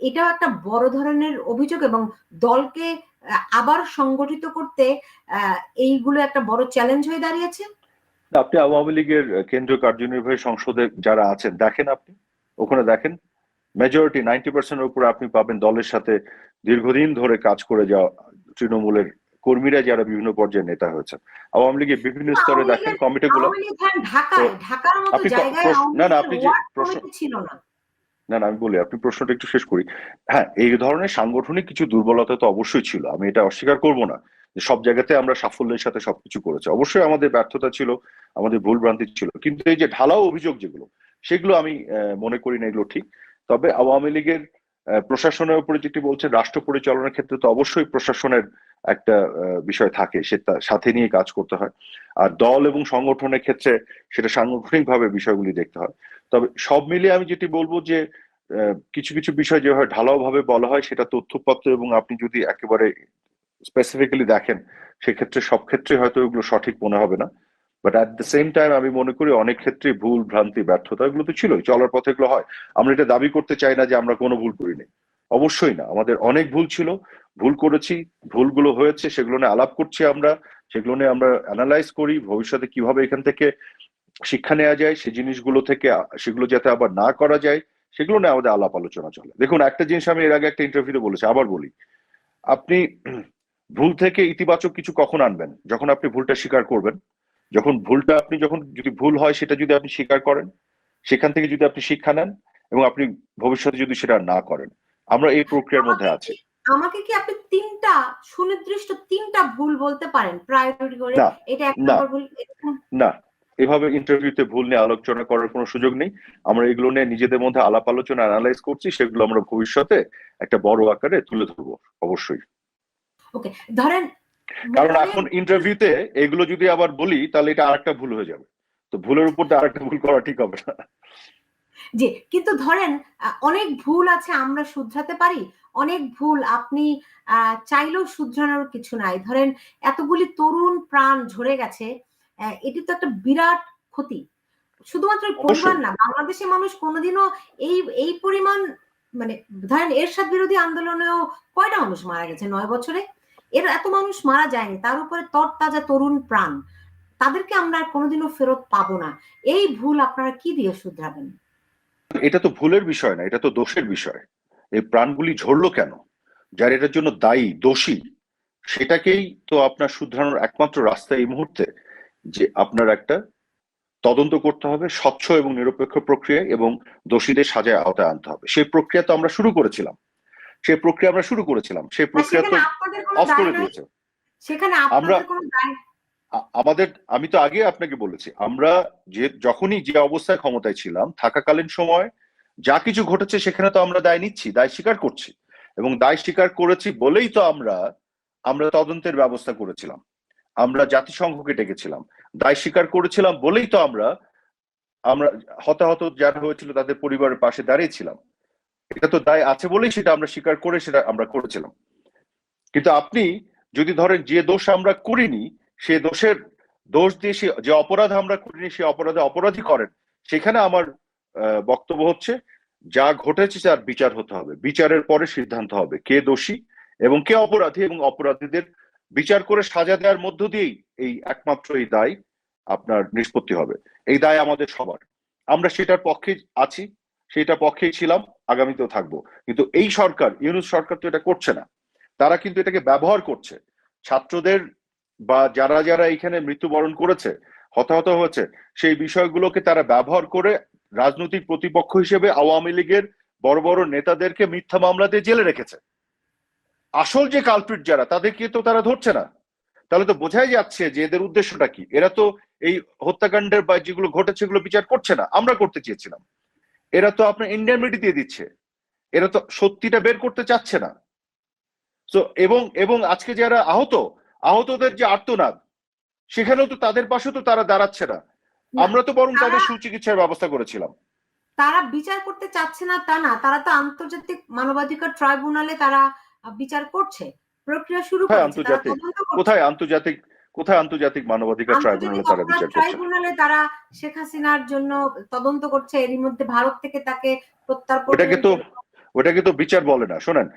এটাও একটা বড় ধরনের অভিযোগ, এবং দলকে আবার সংগঠিত করতে এইগুলো একটা বড় চ্যালেঞ্জ হয়ে দাঁড়িয়েছে? আপনি আওয়ামী লীগের কেন্দ্রীয় কার্যনির্বাহী সংসদে যারা আছেন দেখেন, আপনি ওখানে দেখেন, মেজরিটি 90% উপরে আপনি পাবেন দলের সাথে দীর্ঘদিন ধরে কাজ করে যাওয়া তৃণমূলের কর্মীরা, যারা বিভিন্ন পর্যায়ে নেতা হয়েছে। আওয়ামী লীগের বিভিন্ন স্তরে দেখেন কমিটিগুলো। ঢাকার মতো আপনি জায়গায় আওয়ামী না না, লীগের আপনি যে ওয়ার্ড প্রশ্ন, কমিটি ছিল না। না না, আমি বলি, আপনি প্রশ্নটা একটু শেষ করি। হ্যাঁ, এই ধরনের সাংগঠনিক কিছু দুর্বলতা তো অবশ্যই ছিল, আমি এটা অস্বীকার করব না যে সব জায়গাতে আমরা সাফল্যের সাথে সবকিছু করেছি। অবশ্যই আমাদের ব্যর্থতা ছিল, আমাদের ভুল ভ্রান্তি ছিল, কিন্তু এই যে ঢালাও অভিযোগ যেগুলো, সেগুলো আমি মনে করি না এগুলো ঠিক। তবে আওয়ামী লীগের প্রশাসনের উপরে যেটি বলছেন, রাষ্ট্র পরিচালনার ক্ষেত্রে তো অবশ্যই প্রশাসনের একটা বিষয় থাকে, সেটা সাথে নিয়ে কাজ করতে হয়। আর দল এবং সংগঠনের ক্ষেত্রে সেটা সাংগঠনিকভাবে বিষয়গুলি দেখতে হয়। তবে সব মিলিয়ে আমি যেটি বলবো যে কিছু কিছু বিষয় যেভাবে ঢালাও ভাবে বলা হয়, সেটা তথ্যপত্র, এবং আপনি যদি একেবারে স্পেসিফিক্যালি দেখেন, সেক্ষেত্রে সব ক্ষেত্রে হয়তো এগুলো সঠিক মনে হবে না। But at the same time আমি মনে করি অনেক ক্ষেত্রে ভুল ভ্রান্তি ব্যর্থতা এগুলো তো ছিলই, চলার পথে এগুলো হয়। আমরা এটা দাবি করতে চাই না যে আমরা কোনো ভুল করিনি, অবশ্যই না, আমাদের অনেক ভুল ছিল, ভুল করেছি, ভুলগুলো হয়েছে, সেগুলো নিয়ে আলাপ করছি আমরা, সেগুলো নিয়ে আমরা অ্যানালাইজ করি ভবিষ্যতে কিভাবে এখান থেকে শিক্ষা নেওয়া যায়, সেই জিনিসগুলো থেকে সেগুলো যাতে আবার না করা যায়, সেগুলো নিয়ে আমাদের আলাপ আলোচনা চলে। দেখুন, একটা জিনিস আমি এর আগে একটা ইন্টারভিউতে বলেছি, আবার বলি, আপনি ভুল থেকে ইতিবাচক কিছু কখন আনবেন? যখন আপনি ভুলটা স্বীকার করবেন, যখন যদি ভুল হয় সেটা যদি আপনি স্বীকার করেন, সেখান থেকে যদি আপনি শিক্ষা নেন, এবং আপনি ভবিষ্যতে যদি সেটা না করেন। আমরা এই প্রক্রিয়ার মধ্যে আছি। আমাকে কি আপনি সুনির্দিষ্ট তিনটা ভুল বলতে পারেন প্রায়োরিটি করে? না এটা এক না নম্বর ভুল। না, এভাবে ইন্টারভিউতে ভুল নিয়ে আলোচনা করার কোনো সুযোগ নেই। আমরা এগুলো নিয়ে নিজেদের মধ্যে আলাপ আলোচনা অ্যানালাইজ করছি, সেগুলো আমরা ভবিষ্যতে একটা বড় আকারে তুলে ধরবো অবশ্যই। ওকে, ধরেন কারণ এখন ইন্টারভিউতে এগুলো যদি আবার বলি, তাহলে এটা আরেকটা ভুল হয়ে যাবে, তো ভুলের উপর আরেকটা ভুল করা ঠিক হবে না। জি, কিন্তু ধরেন অনেক ভুল আছে আমরা শুধরাতে পারি, অনেক ভুল আপনি চাইলেও শুধরানোর কিছু নাই। ধরেন এতগুলি তরুণ প্রাণ ঝরে গেছে, এটি তো একটা বিরাট ক্ষতি। শুধুমাত্র পরিবার না, বাংলাদেশের মানুষ কোনোদিনও এই এই পরিমাণ মানে ধরেন এরশাদ বিরোধী আন্দোলনেও কয়টা মানুষ মারা গেছে 9 বছরে? এর এত মানুষ মারা যায়নি, তার উপরে তরতাজা তরুণ প্রাণ, তাদেরকে আমরা কোনোদিনও ফেরত পাবো না। এই ভুল আপনারা কি দিয়ে শুধরাবেন? এটা তো ভুলের বিষয় না, এটা তো দোষের বিষয়। এই প্রাণগুলি ঝরলো কেন? যার এটার জন্য দায়ী, দোষী, সেটাকেই তো আপনার শুধরানোর একমাত্র রাস্তা এই মুহূর্তে যে আপনার একটা তদন্ত করতে হবে স্বচ্ছ এবং নিরপেক্ষ প্রক্রিয়ায়, এবং দোষীদের সাজায় আওতায় আনতে হবে। সেই প্রক্রিয়া তো আমরা শুরু করেছিলাম, সেই প্রক্রিয়া তো অফ করে দিয়েছে। সেখানে আমরা আপনাদের কোনো দায় আমাদের, আমি তো আগে আপনাকে বলেছি, আমরা যখনই যে অবস্থায় ক্ষমতায় ছিলাম থাকাকালীন সময় যা কিছু ঘটেছে সেখানে তো আমরা দায় নিচ্ছি, দায় স্বীকার করছি, এবং দায় স্বীকার করেছি বলেই তো আমরা আমরা তদন্তের ব্যবস্থা করেছিলাম, আমরা জাতিসংঘকে ডেকেছিলাম, দায় স্বীকার করেছিলাম বলেই তো আমরা আমরা হতাহত যারা হয়েছিল তাদের পরিবারের পাশে দাঁড়িয়েছিলাম। এটা তো দায় আছে বলেই সেটা আমরা স্বীকার করে সেটা আমরা করেছিলাম। কিন্তু আপনি যদি ধরেন যে দোষ আমরা করিনি, সে দোষ দিয়ে যে অপরাধ আমরা করিনি সে অপরাধে অপরাধী করেন, সেখানে আমার বক্তব্য হচ্ছে যা ঘটেছে তার বিচার হতে হবে, বিচারের পরে সিদ্ধান্ত হবে কে দোষী এবং কে অপরাধী, এবং অপরাধীদের বিচার করে সাজা দেওয়ার মধ্য দিয়েই এই একমাত্র এই দায় আপনার নিষ্পত্তি হবে। এই দায় আমাদের সবার, আমরা সেটার পক্ষে আছি, সেটা পক্ষেই ছিলাম, আগামীতেও থাকবো। কিন্তু এই সরকার, ইউনূস সরকার তো এটা করছে না, তারা কিন্তু এটাকে ব্যবহার করছে। ছাত্রদের বা যারা যারা এখানে মৃত্যুবরণ করেছে, হতাহত হয়েছে, সেই বিষয়গুলোকে তারা ব্যবহার করে রাজনৈতিক প্রতিপক্ষ হিসেবে আওয়ামী লীগের বড় বড় নেতাদেরকে মিথ্যা মামলা দিয়ে জেলে রেখেছে। আসল যে কালপ্রিট যারা, তাদেরকে তো তারা ধরছে না। তাহলে তো বোঝাই যাচ্ছে যে এদের উদ্দেশ্যটা কি। এরা তো এই হত্যাকাণ্ডের বা যেগুলো ঘটেছে এগুলো বিচার করছে না, আমরা করতে চেয়েছিলাম। এরা তো আপনার ইন্ডেমনিটি দিয়ে দিচ্ছে, এরা তো সত্যিটা বের করতে চাচ্ছে না। তো এবং আজকে যারা আহতদের যে আর্তনাদ, সেখানেও তো তাদের পাশে তো তারা দাঁড়াচ্ছে না। আমরা তো বরং তাদের সুচিকিৎসার ব্যবস্থা করেছিলাম। তারা বিচার করতে চাচ্ছে না তা না, তারা তো আন্তর্জাতিক মানবাধিকার ট্রাইব্যুনালে তারা বিচার করছে, প্রক্রিয়া শুরু করেছে, তারা তদন্ত করছে। কোথায় আন্তর্জাতিক মানবাধিকার ট্রাইব্যুনালে তারা বিচার করছে? ট্রাইব্যুনালে তারা শেখ হাসিনার জন্য তদন্ত করছে, এরই মধ্যে ভারত থেকে তাকে প্রত্যার্পণ। ওটাকে তো বিচার বলে না। শোনেন,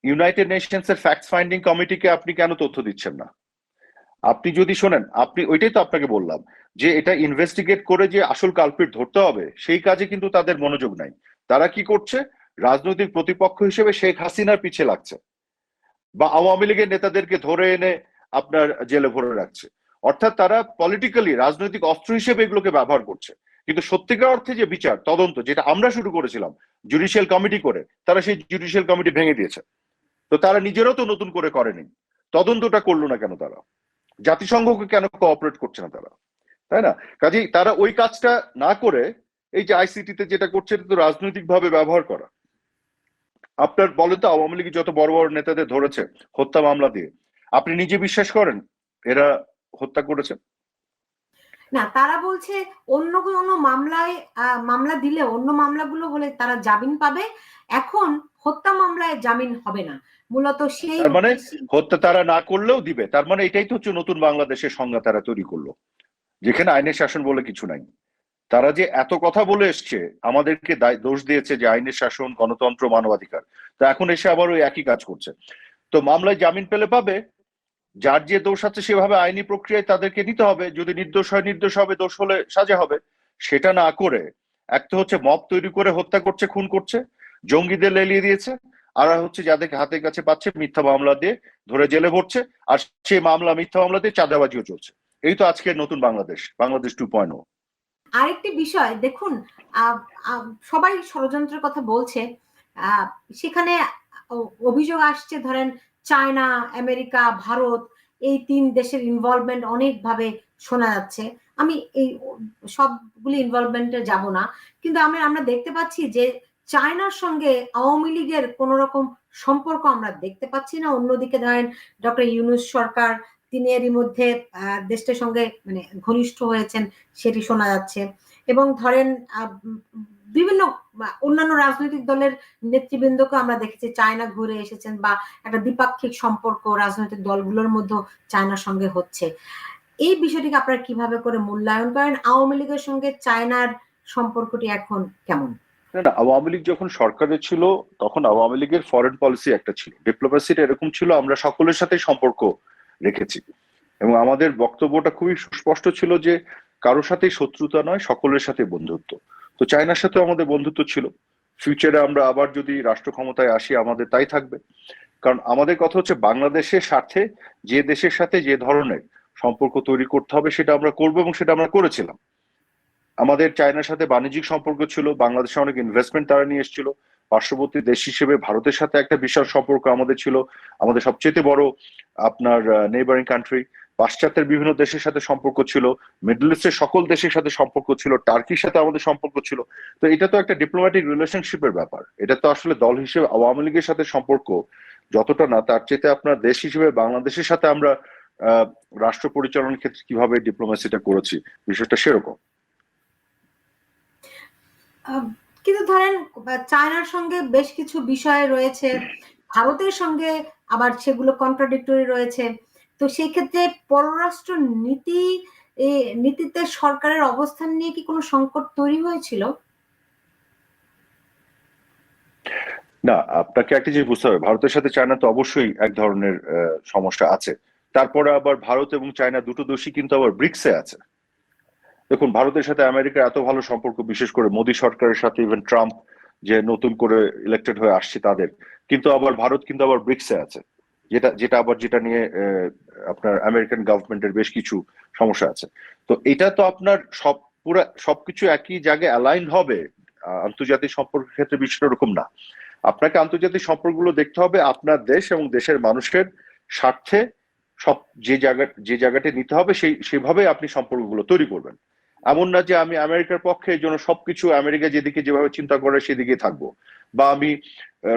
ইউনাইটেড নেশনস এর ফ্যাক্ট ফাইন্ডিং কমিটিকে আপনি কেন তথ্য দিচ্ছেন না? আপনি যদি শোনেন, আপনি ওইটাই তো আপনাকে বললাম যে এটা ইনভেস্টিগেট করে যে আসল কালপিট ধরতে হবে, সেই কাজে কিন্তু তাদের মনোযোগ নাই। তারা কি করছে? রাজনৈতিক প্রতিপক্ষ হিসেবে শেখ হাসিনার পিছে লাগছে, বা আওয়ামী লীগের নেতাদেরকে ধরে এনে আপনার জেলে ভরে রাখছে। অর্থাৎ তারা পলিটিক্যালি রাজনৈতিক অস্ত্র হিসেবে এগুলোকে ব্যবহার করছে। কিন্তু সত্যিকার অর্থে যে বিচার তদন্ত, যেটা আমরা শুরু করেছিলাম জুডিশিয়াল কমিটি করে, তারা সেই জুডিশিয়াল কমিটি ভেঙে দিয়েছে। তো তারা নিজেরাও তো নতুন করে করেনি, তদন্তটা করলো না কেন তারা? জাতিসংঘকে কেন কোঅপারেট করছে না তারা? তাই না? কাজেই তারা ওই কাজটা না করে এই যে আইসিটিতে যেটা করছে, এটা তো রাজনৈতিক ভাবে ব্যবহার করা। আপনার বলেন তো, আওয়ামী লীগ যত বড় বড় নেতাদের ধরেছে হত্যা মামলা দিয়ে, আপনি নিজে বিশ্বাস করেন এরা হত্যা করেছে? না, তারা বলছে অন্য কোনো মামলায় মামলা দিলে, অন্য মামলাগুলো হলে তারা জামিন পাবে, এখন হত্যা মামলায় জামিন হবে না। মূলত সেই মানে হত্যা তারা না করলেও দিবে, তার মানে এটাই তো হচ্ছে নতুন বাংলাদেশের সংজ্ঞা তারা তৈরি করলো, যেখানে আইনের শাসন বলে কিছু নাই। তারা যে এত কথা বলে এসছে, আমাদেরকে দোষ দিয়েছে যে আইনের শাসন, গণতন্ত্র, মানবাধিকার, তো এখন এসে আবার ওই একই কাজ করছে। তো মামলায় জামিন পেলে পাবে, যার যে দোষ আছে সেভাবে আইনি প্রক্রিয়ায় তাদেরকে নিতে হবে, যদি নির্দোষ হয় নির্দোষ হবে, দোষ হলে সাজা হবে। সেটা না করে এক তো হচ্ছে মব তৈরি করে হত্যা করছে, খুন করছে, জঙ্গিদের লেলিয়ে দিয়েছে, আর হচ্ছে যাদেরকে হাতের কাছে পাচ্ছে মিথ্যা মামলা দিয়ে ধরে জেলে ভরছে, আর সেই মিথ্যা মামলা দিয়ে চাঁদাবাজিও চলছে। এই তো আজকের নতুন বাংলাদেশ, বাংলাদেশ 2.0। আরেকটি বিষয় দেখুন, সবাই ষড়যন্ত্রের কথা বলছে, সেখানে অভিযোগ আসছে ধরেন চায়না, আমেরিকা, ভারত, এই 3 দেশের ইনভলভমেন্ট অনেকভাবে শোনা যাচ্ছে। আমি এই সবগুলি ইনভলভমেন্টে যাব না, কিন্তু আমরা দেখতে পাচ্ছি যে চায়নার সঙ্গে আওয়ামী লীগের কোন রকম সম্পর্ক আমরা দেখতে পাচ্ছি না। অন্যদিকে ধরেন ডক্টর ইউনূস সরকার, তিনি এরই মধ্যে দেশটির সঙ্গে মানে ঘনিষ্ঠ হয়েছেন, সেটি শোনা যাচ্ছে। এবং ধরেন বিভিন্ন অন্যান্য রাজনৈতিক দলের নেতৃবৃন্দকে আমরা দেখেছি চায়না ঘুরে এসেছেন, বা একটা দ্বিপাক্ষিক সম্পর্ক রাজনৈতিক দলগুলোর মধ্যে চায়নার সঙ্গে হচ্ছে। এই বিষয়টিকে আপনারা কিভাবে করে মূল্যায়ন করেন? আওয়ামী লীগের সঙ্গে চায়নার সম্পর্কটি এখন কেমন? না, আওয়ামী লীগ যখন সরকারে ছিল তখন আওয়ামী লীগের ফরেন পলিসি একটা ছিল, ডিপ্লোমেসিটা এরকম ছিল, আমরা সকলের সাথে সম্পর্ক রেখেছি এবং আমাদের বক্তব্যটা খুবই সুস্পষ্ট ছিল যে কারোর সাথেই শত্রুতা নয়, সকলের সাথে বন্ধুত্ব। তো চায়নার সাথে আমাদের বন্ধুত্ব ছিল, ফিউচারে আমরা আবার যদি রাষ্ট্র ক্ষমতায় আসি আমাদের তাই থাকবে। কারণ আমাদের কথা হচ্ছে বাংলাদেশের স্বার্থে যে দেশের সাথে যে ধরনের সম্পর্ক তৈরি করতে হবে সেটা আমরা করবো এবং সেটা আমরা করেছিলাম। আমাদের চায়নার সাথে বাণিজ্যিক সম্পর্ক ছিল, বাংলাদেশে অনেক ইনভেস্টমেন্ট তারা নিয়ে এসেছিল, পার্শ্ববর্তী দেশ হিসেবে ভারতের সাথে একটা বিশাল সম্পর্ক আমাদের ছিল, আমাদের সবচেয়ে বড় আপনার নেইবারিং কান্ট্রি। পাশ্চাত্যের বিভিন্ন দেশের সাথে সম্পর্ক ছিল, মিডল ইস্টের সকল দেশের সাথে সম্পর্ক ছিল, টার্কির সাথে আমাদের সম্পর্ক ছিল। তো এটা তো একটা ডিপ্লোম্যাটিক রিলেশনশিপের ব্যাপার, এটা তো আসলে দল হিসেবে আওয়ামী লীগের সাথে সম্পর্ক যতটা না, তার চেয়ে আপনার দেশ হিসেবে বাংলাদেশের সাথে আমরা রাষ্ট্র পরিচালনার ক্ষেত্রে কিভাবে ডিপ্লোমেসিটা করেছি বিষয়টা সেরকম। কিন্তু ধরেন চায়নার সঙ্গে বেশ কিছু বিষয় রয়েছে, ভারতের সঙ্গে আবার সেগুলো কন্ট্রাডিক্টরি রয়েছে। তো সেই ক্ষেত্রে পররাষ্ট্র নীতিতে সরকারের অবস্থান নিয়ে কি কোনো সংকট তৈরি হয়েছিল? না, আপনাকে একটা জিনিস বুঝতে হবে, ভারতের সাথে চায়না তো অবশ্যই এক ধরনের সমস্যা আছে। তারপরে আবার ভারত এবং চায়না দুটো দেশই কিন্তু আবার ব্রিক্সে আছে। দেখুন, ভারতের সাথে আমেরিকার এত ভালো সম্পর্ক, বিশেষ করে মোদী সরকারের সাথে, ইভেন ট্রাম্প যে নতুন করে ইলেক্টেড হয়ে আসছে তাদের, কিন্তু আবার ভারত কিন্তু আবার ব্রিক্সে আছে, যেটা নিয়ে আপনার আমেরিকান গভর্নমেন্টের বেশ কিছু সমস্যা আছে। তো এটা তো আপনার সবকিছু একই জায়গায় অ্যালাইন হবে আন্তর্জাতিক সম্পর্কের ক্ষেত্রে, বিষয়টা এরকম না। আপনাকে আন্তর্জাতিক সম্পর্কগুলো দেখতে হবে আপনার দেশ এবং দেশের মানুষের স্বার্থে, সব যে জায়গাটা নিতে হবে সেভাবে আপনি সম্পর্কগুলো তৈরি করবেন। এমন না যে আমি আমেরিকার পক্ষে, এই জন্য সবকিছু আমেরিকা যেদিকে যেভাবে চিন্তা করে সেদিকে থাকবো, বা আমি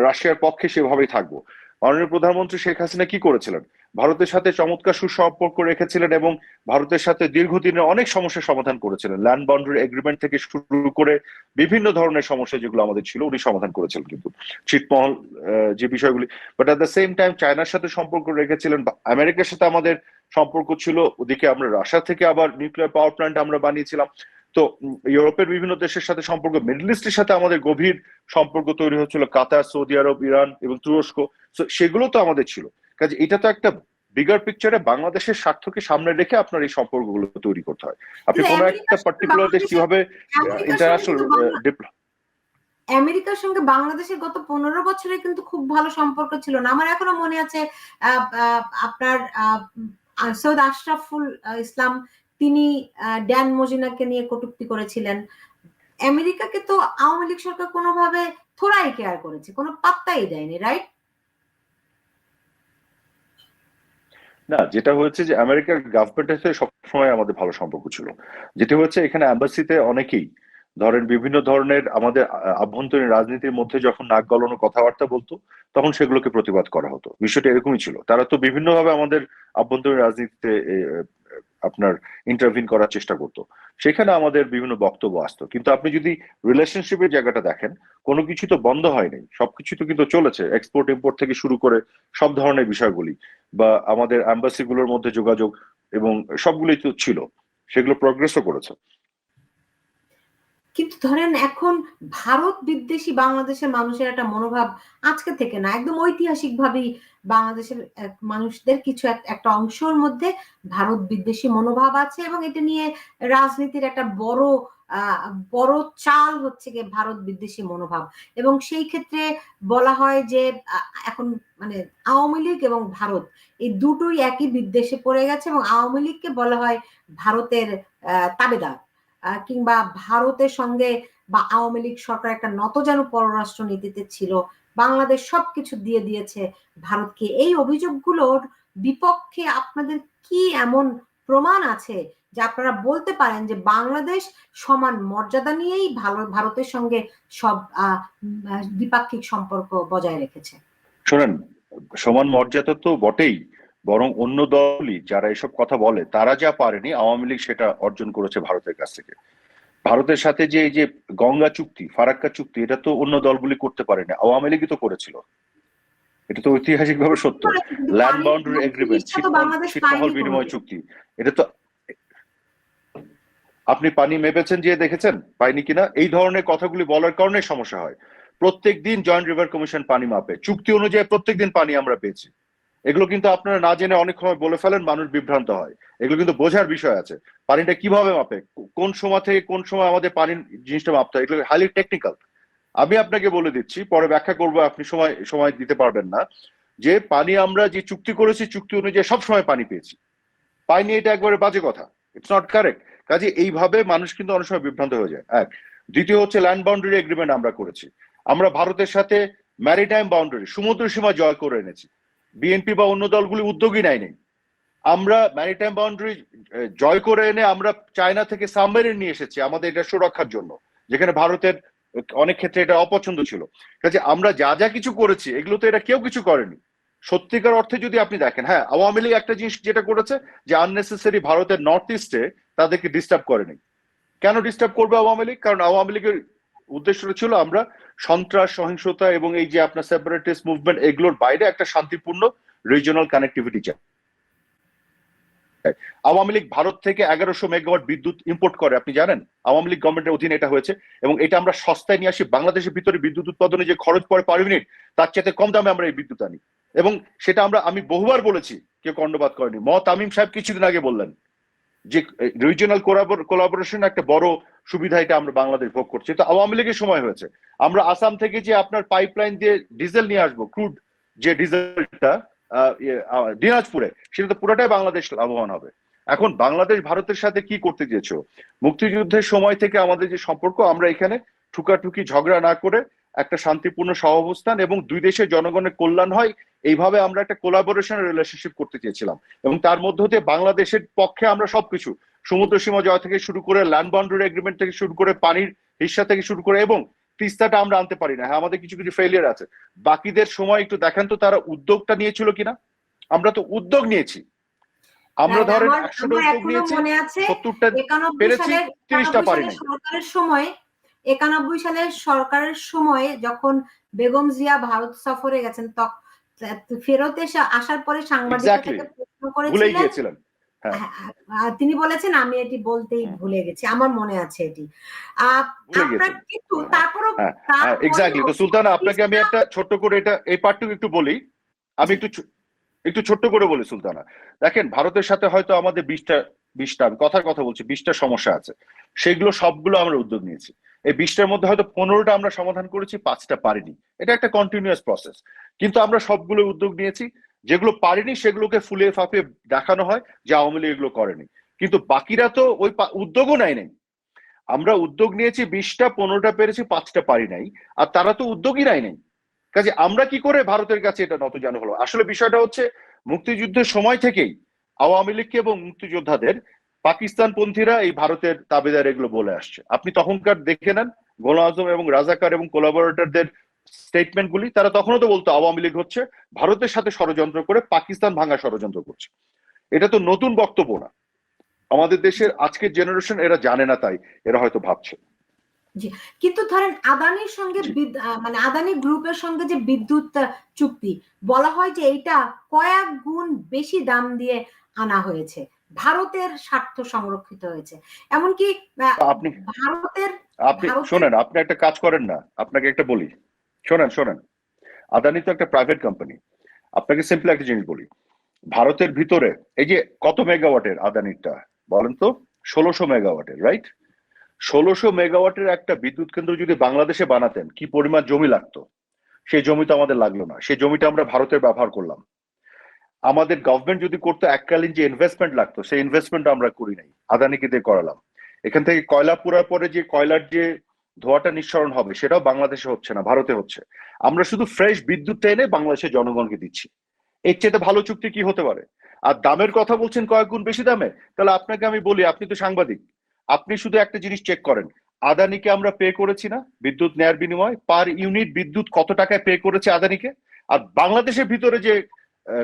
রাশিয়ার পক্ষে সেভাবেই থাকবো। মাননীয় প্রধানমন্ত্রী শেখ হাসিনা কি করেছিলেন? ভারতের সাথে চমৎকার সুসম্পর্ক রেখেছিলেন এবং ভারতের সাথে দীর্ঘদিনের অনেক সমস্যার সমাধান করেছিলেন। ল্যান্ড বাউন্ডারি এগ্রিমেন্ট থেকে শুরু করে বিভিন্ন ধরনের সমস্যা যেগুলো আমাদের ছিল উনি সমাধান করেছিলেন, কিন্তু ছিটমহল যে বিষয়গুলি। But at the same time চায়নার সাথে সম্পর্ক রেখেছিলেন, আমেরিকার সাথে আমাদের সম্পর্ক ছিল, ওদিকে আমরা রাশিয়া থেকে আবার নিউক্লিয়ার পাওয়ার প্ল্যান্ট আমরা বানিয়েছিলাম। তো ইউরোপের বিভিন্ন দেশের সাথে সম্পর্ক, মিডল ইস্টের সাথে আমাদের গভীর সম্পর্ক তৈরি হচ্ছিল, কাতার, সৌদি আরব, ইরান এবং তুরস্ক। সেগুলো তো আমাদের ছিল। কাজে এটা তো একটা বিগার পিকচারে বাংলাদেশের স্বার্থকে সামনে রেখে আপনার এই সম্পর্কগুলো তৈরি করতে হয়। আপনি কোনো একটা পার্টিকুলার দেশ কিভাবে ইন্টারন্যাশনাল আমেরিকার সঙ্গে বাংলাদেশের গত 15 বছরে কিন্তু খুব ভালো সম্পর্ক ছিল না। আমার এখনো মনে আছে আপনার সৈয়দ আশরাফুল ইসলাম, তিনি ড্যান মজিনাকে নিয়ে কটূক্তি করেছিলেন। আমেরিকাকে তো আওয়ামী লীগ সরকার কোনোভাবে থোড়াই কেয়ার করেছে, কোনো পাত্তাই দেয়নি, রাইট? না, যেটা হয়েছে যে আমেরিকার গভর্নমেন্টের সাথে সবসময় আমাদের ভালো সম্পর্ক ছিল। যেটা হচ্ছে এখানে অ্যাম্বাসিতে অনেকেই ধরেন বিভিন্ন ধরনের আমাদের আভ্যন্তরীণ রাজনীতির মধ্যে যখন নাক গলানো কথাবার্তা বলতো তখন সেগুলোকে প্রতিবাদ করা হতো। বিষয়টা এরকমই ছিল, তারা তো বিভিন্নভাবে আমাদের আভ্যন্তরীণ রাজনীতিতে আপনার ইন্টারভিন করার চেষ্টা করতো, সেখানে আমাদের বিভিন্ন বক্তব্য আসতো। কিন্তু আপনি যদি রিলেশনশিপের জায়গাটা দেখেন, কোনো কিছু তো বন্ধ হয়নি, সবকিছু তো কিন্তু চলেছে, এক্সপোর্ট ইম্পোর্ট থেকে শুরু করে সব ধরনের বিষয়গুলি, বা আমাদের অ্যাম্বাসি গুলোর মধ্যে যোগাযোগ এবং সবগুলোই তো ছিল, সেগুলো প্রগ্রেসও করেছে। কিন্তু ধরেন এখন ভারত বিদ্বেষী বাংলাদেশের মানুষের একটা মনোভাব আজকে থেকে না, একদম ঐতিহাসিক ভাবেই বাংলাদেশের মানুষদের কিছু একটা অংশের মধ্যে ভারত বিদ্বেষী মনোভাব আছে, এবং এটা নিয়ে রাজনীতির একটা বড় চাল হচ্ছে গিয়ে ভারত বিদ্বেষী মনোভাব। এবং সেই ক্ষেত্রে বলা হয় যে এখন মানে আওয়ামী লীগ এবং ভারত এই দুটোই একই বিদ্বেষে পড়ে গেছে, এবং আওয়ামী লীগকে বলা হয় ভারতের তাবেদার, কিংবা ভারতের সঙ্গে বা আওয়ামী লীগ সরকার একটা নতজানু পররাষ্ট্র নীতিতে ছিল, বাংলাদেশ সবকিছু দিয়ে দিয়েছে ভারতকে। এই অভিযোগগুলোর বিপক্ষে আপনাদের কি এমন প্রমাণ আছে যে আপনারা বলতে পারেন যে বাংলাদেশ সমান মর্যাদা নিয়েই ভারতের সঙ্গে সব দ্বিপাক্ষিক সম্পর্ক বজায় রেখেছে? শোনেন, সমান মর্যাদা তো বটেই, বরং অন্য দলই যারা এসব কথা বলে তারা যা পারেনি আওয়ামী লীগ সেটা অর্জন করেছে ভারতের কাছ থেকে। ভারতের সাথে যে এই যে গঙ্গা চুক্তি, ফারাক্কা চুক্তি, এটা তো অন্য দলগুলি করতে পারেনি, আওয়ামী লীগই তো করেছিল। এটা তো ঐতিহাসিকভাবে সত্য। কিন্তু ল্যান্ড পানির বাউন্ডারি এগ্রিমেন্ট, চিকিৎসা তো বাংলাদেশ ছিটমহল পায়নি বিনিময় কোনোদিন। চুক্তি, এটা তো আপনি পানি মেপেছেন, যে দেখেছেন পাইনি কিনা? এই ধরনের কথাগুলি বলার কারণে সমস্যা হয়। প্রত্যেক দিন জয়েন্ট রিভার কমিশন পানি মাপে, চুক্তি অনুযায়ী প্রত্যেক দিন পানি আমরা পেয়েছি। এগুলো কিন্তু আপনারা না জেনে অনেক সময় বলে ফেলেন, মানুষ বিভ্রান্ত হয়। এগুলো কিন্তু বোঝার বিষয় আছে। পানিটা কিভাবে মাপে, কোন সময় থেকে কোন সময় আমাদের পানির জিনিসটা মাপতে হয়, এগুলো হাইলি টেকনিক্যাল। আমি আপনাকে বলে দিচ্ছি, পরে ব্যাখ্যা করবো, আপনি সময় সময় দিতে পারবেন না। যে পানি আমরা যে চুক্তি করেছি, চুক্তি অনুযায়ী সব সময় পানি পেয়েছি। পাইনি এটা একবারে বাজে কথা, ইটস নট কারেক্ট। কাজে এইভাবে মানুষ কিন্তু অনেক সময় বিভ্রান্ত হয়ে যায়। এক, দ্বিতীয় হচ্ছে ল্যান্ড বাউন্ডারি এগ্রিমেন্ট আমরা করেছি। আমরা ভারতের সাথে ম্যারিটাইম বাউন্ডারি, সমুদ্র সীমা জয় করে এনেছি। বিএনপি বা অন্য দলগুলি উদ্যোগী নেয়নি। আমরা ম্যারিটাইম বাউন্ডারি জয় করে এনে আমরা চায়না থেকে সাবমেরিন নিয়ে এসেছি আমাদের এটা সুরক্ষার জন্য, যেখানে ভারতের অনেক ক্ষেত্রে এটা অপছন্দ ছিল। কাজে আমরা যা যা কিছু করেছি, এগুলো তো এটা কেউ কিছু করেনি সত্যিকার অর্থে যদি আপনি দেখেন। হ্যাঁ, আওয়ামী লীগ একটা জিনিস যেটা করেছে, যে আননেসেসারি ভারতের নর্থ ইস্টে তাদেরকে ডিস্টার্ব করেনি। কেন ডিস্টার্ব করবে আওয়ামী লীগ? কারণ আওয়ামী লীগের উদ্দেশ্য ছিল আমরা সন্ত্রাস, সহিংসতা এবং এই যে আপনার সেপারেটিস্ট মুভমেন্ট, এগুলোর বাইরে একটা শান্তিপূর্ণ রিজিওনাল কানেক্টিভিটি চায়। আওয়ামী লীগ ভারত থেকে 1100 মেগাওয়াট বিদ্যুৎ ইম্পোর্ট করে, আপনি জানেন? আওয়ামী লীগ গভর্নমেন্টের অধীনে এটা হয়েছে, এবং এটা আমরা সস্তায় নিয়ে আসি। বাংলাদেশের ভিতরে বিদ্যুৎ উৎপাদনে যে খরচ পড়ে পার ইউনিট, তার চেয়ে কম দামে আমরা এই বিদ্যুৎ আনি। এবং সেটা আমি বহুবার বলেছি, কেউ কর্ণপাত করেনি। তামিম সাহেব কিছুদিন আগে বললেন যে রিজিওনাল কোলাবোরেশন একটা বড় সুবিধা, এটা আমরা বাংলাদেশ ভোগ করছি। তো আওয়ামী লীগের সময় হয়েছে। আমরা আসাম থেকে যে আপনার পাইপলাইন দিয়ে ডিজেল নিয়ে আসবো, ক্রুড যে ডিজেলটা দিনাজপুরে, সেটা তো পুরোটাই বাংলাদেশ লাভবান হবে। এখন বাংলাদেশ ভারতের সাথে কি করতে চেয়েছো? মুক্তিযুদ্ধের সময় থেকে আমাদের যে সম্পর্ক, আমরা এখানে ঠুকাঠুকি ঝগড়া না করে একটা শান্তিপূর্ণ সহাবস্থান এবং দুই দেশের জনগণের কল্যাণ হয়, এইভাবে আমরা একটা কোলাবোরেশন রিলেশনশিপ করতে চেয়েছিলাম। এবং তার মধ্য দিয়ে বাংলাদেশের পক্ষে আমরা সবকিছু, সমুদ্র সীমা জয় থেকে শুরু করে, ল্যান্ড বাউন্ডারি এগ্রিমেন্ট থেকে শুরু করে, পানির হিস্সা থেকে শুরু করে, এবং তিস্তাটা আমরা আনতে পারি না। হ্যাঁ, আমাদের কিছু কিছু ফেলিয়ার আছে। বাকিদের সময় একটু দেখেন তো তারা উদ্যোগটা নিয়েছিল কিনা। আমরা তো উদ্যোগ নিয়েছি। আমরা ধরেন আমার 100টা আমার উদ্যোগ এখনো নিয়েছি, মনে আছে 70টা 91 পেরেছি, সালের 30টা 91 পারি সালের নাই। সরকারের সময় 91 সালের সরকারের সময় যখন বেগম জিয়া ভারত সফরে গেছেন, তখন ফেরত এসে আসার পরে সাংবাদিকরা এক্স্যাক্টলি, তাকে প্রশ্ন ভুলেই করেছিলেন। গিয়েছিলেন। হ্যাঁ, তিনি বলেছেন আমি এটি বলতেই ভুলে গেছি, আমার মনে আছে এটি। ভুলে আপনার গিয়েছেন। কিন্তু হ্যাঁ, তারপরও হ্যাঁ, হ্যাঁ, এক্স্যাক্টলি। তারপরেও তো সুলতানা, আপনাকে আমি তিস্তা। একটা ছোট্ট করে এই পার্টটুকু একটু বলি। আমি জি, একটু ছোট্ট করে বলি সুলতানা। দেখেন, ভারতের সাথে হয়তো আমাদের 20টা আমি কথার কথা বলছি, 20টা সমস্যা আছে। সেগুলো সবগুলো আমরা উদ্যোগ নিয়েছি। এই 20টার মধ্যে হয়তো 15টা আমরা সমাধান করেছি, 5টা পারিনি। এটা একটা কন্টিনিউয়াস প্রসেস। কিন্তু আমরা সবগুলো উদ্যোগ নিয়েছি। যেগুলো পারিনি সেগুলোকে ফুলিয়ে ফাঁপিয়ে দেখানো হয় যে আওয়ামী লীগ এগুলো করেনি। কিন্তু বাকিরা তো ওই উদ্যোগও নেয় নাই। আমরা উদ্যোগ নিয়েছি 20টা, 15টা পেরেছি, 5টা পারি নাই। আর তারা তো উদ্যোগই নেয় নাই। কাজে আমরা কি করে ভারতের কাছে এটা নতজানু হলো? আসলে বিষয়টা হচ্ছে, মুক্তিযুদ্ধের সময় থেকেই আওয়ামী লীগকে এবং মুক্তিযোদ্ধাদের পাকিস্তানপন্থীরা এই ভারতের তাবেদার এগুলো বলে আসছে। আপনি তখনকার দেখে নেন গোলাম আজম এবং রাজাকার এবং কোলাবোরেটরদের স্টেটমেন্ট গুলি, তারা তখনও তো বলতো আওয়ামী লীগ হচ্ছে ভারতের সাথে ষড়যন্ত্র করে পাকিস্তান ভাঙা ষড়যন্ত্র করছে। এটা তো নতুন বক্তব্য না। আমাদের দেশের আজকের জেনারেশন এরা জানে না, তাই এরা হয়তো ভাবছে। জি। কিন্তু ধরেন আদানির সঙ্গে জি, মানে আদানি গ্রুপের সঙ্গে যে বিদ্যুৎ চুক্তি, বলা হয় যে এটা কয়েক গুণ বেশি দাম দিয়ে আনা হয়েছে, ভারতের স্বার্থ সংরক্ষিত হয়েছে। এমনকি আপনি ভারতের আপনি ভারতের শোনেন, আপনি একটা কাজ করেন না, আপনাকে একটা বলি। শোনেন শোনেন, আদানি তো একটা প্রাইভেট কোম্পানি। আপনাকে সিম্পল একটা জিনিস বলি। ভারতের ভিতরে এই যে কত মেগাওয়াটের আদানিটা বলেন তো? 1600 মেগাওয়াটের, রাইট? 1600 মেগাওয়াটের একটা বিদ্যুৎ কেন্দ্র যদি বাংলাদেশে বানাতেন, কি পরিমাণ জমি লাগতো? সেই জমি তো আমাদের লাগলো না। সেই জমিটা আমরা ভারতের ব্যবহার করলাম। আমাদের গভর্নমেন্ট যদি করতো, এককালীন যে ইনভেস্টমেন্ট লাগতো, সেই ইনভেস্টমেন্ট আমরা করি নাই, আদানিকে দিয়ে করালাম। এখান থেকে কয়লা পোড়ার পরে যে কয়লার যে ধোঁয়াটা নিঃসরণ হবে, সেটাও বাংলাদেশে হচ্ছে না, ভারতে হচ্ছে। আমরা শুধু ফ্রেশ বিদ্যুৎ এনে বাংলাদেশের জনগণকে দিচ্ছি। এর চেয়ে ভালো চুক্তি কি হতে পারে? আর দামের কথা বলছেন কয়েক গুণ বেশি দামে, তাহলে আপনাকে আমি বলি, আপনি তো সাংবাদিক, আপনি শুধু একটা জিনিস চেক করেন। আদানিকে আমরা পে করেছি না বিদ্যুৎ নেয়ার বিনিময়ে? পার ইউনিট বিদ্যুৎ কত টাকায় পে করেছে আদানিকে? আর বাংলাদেশের ভিতরে যে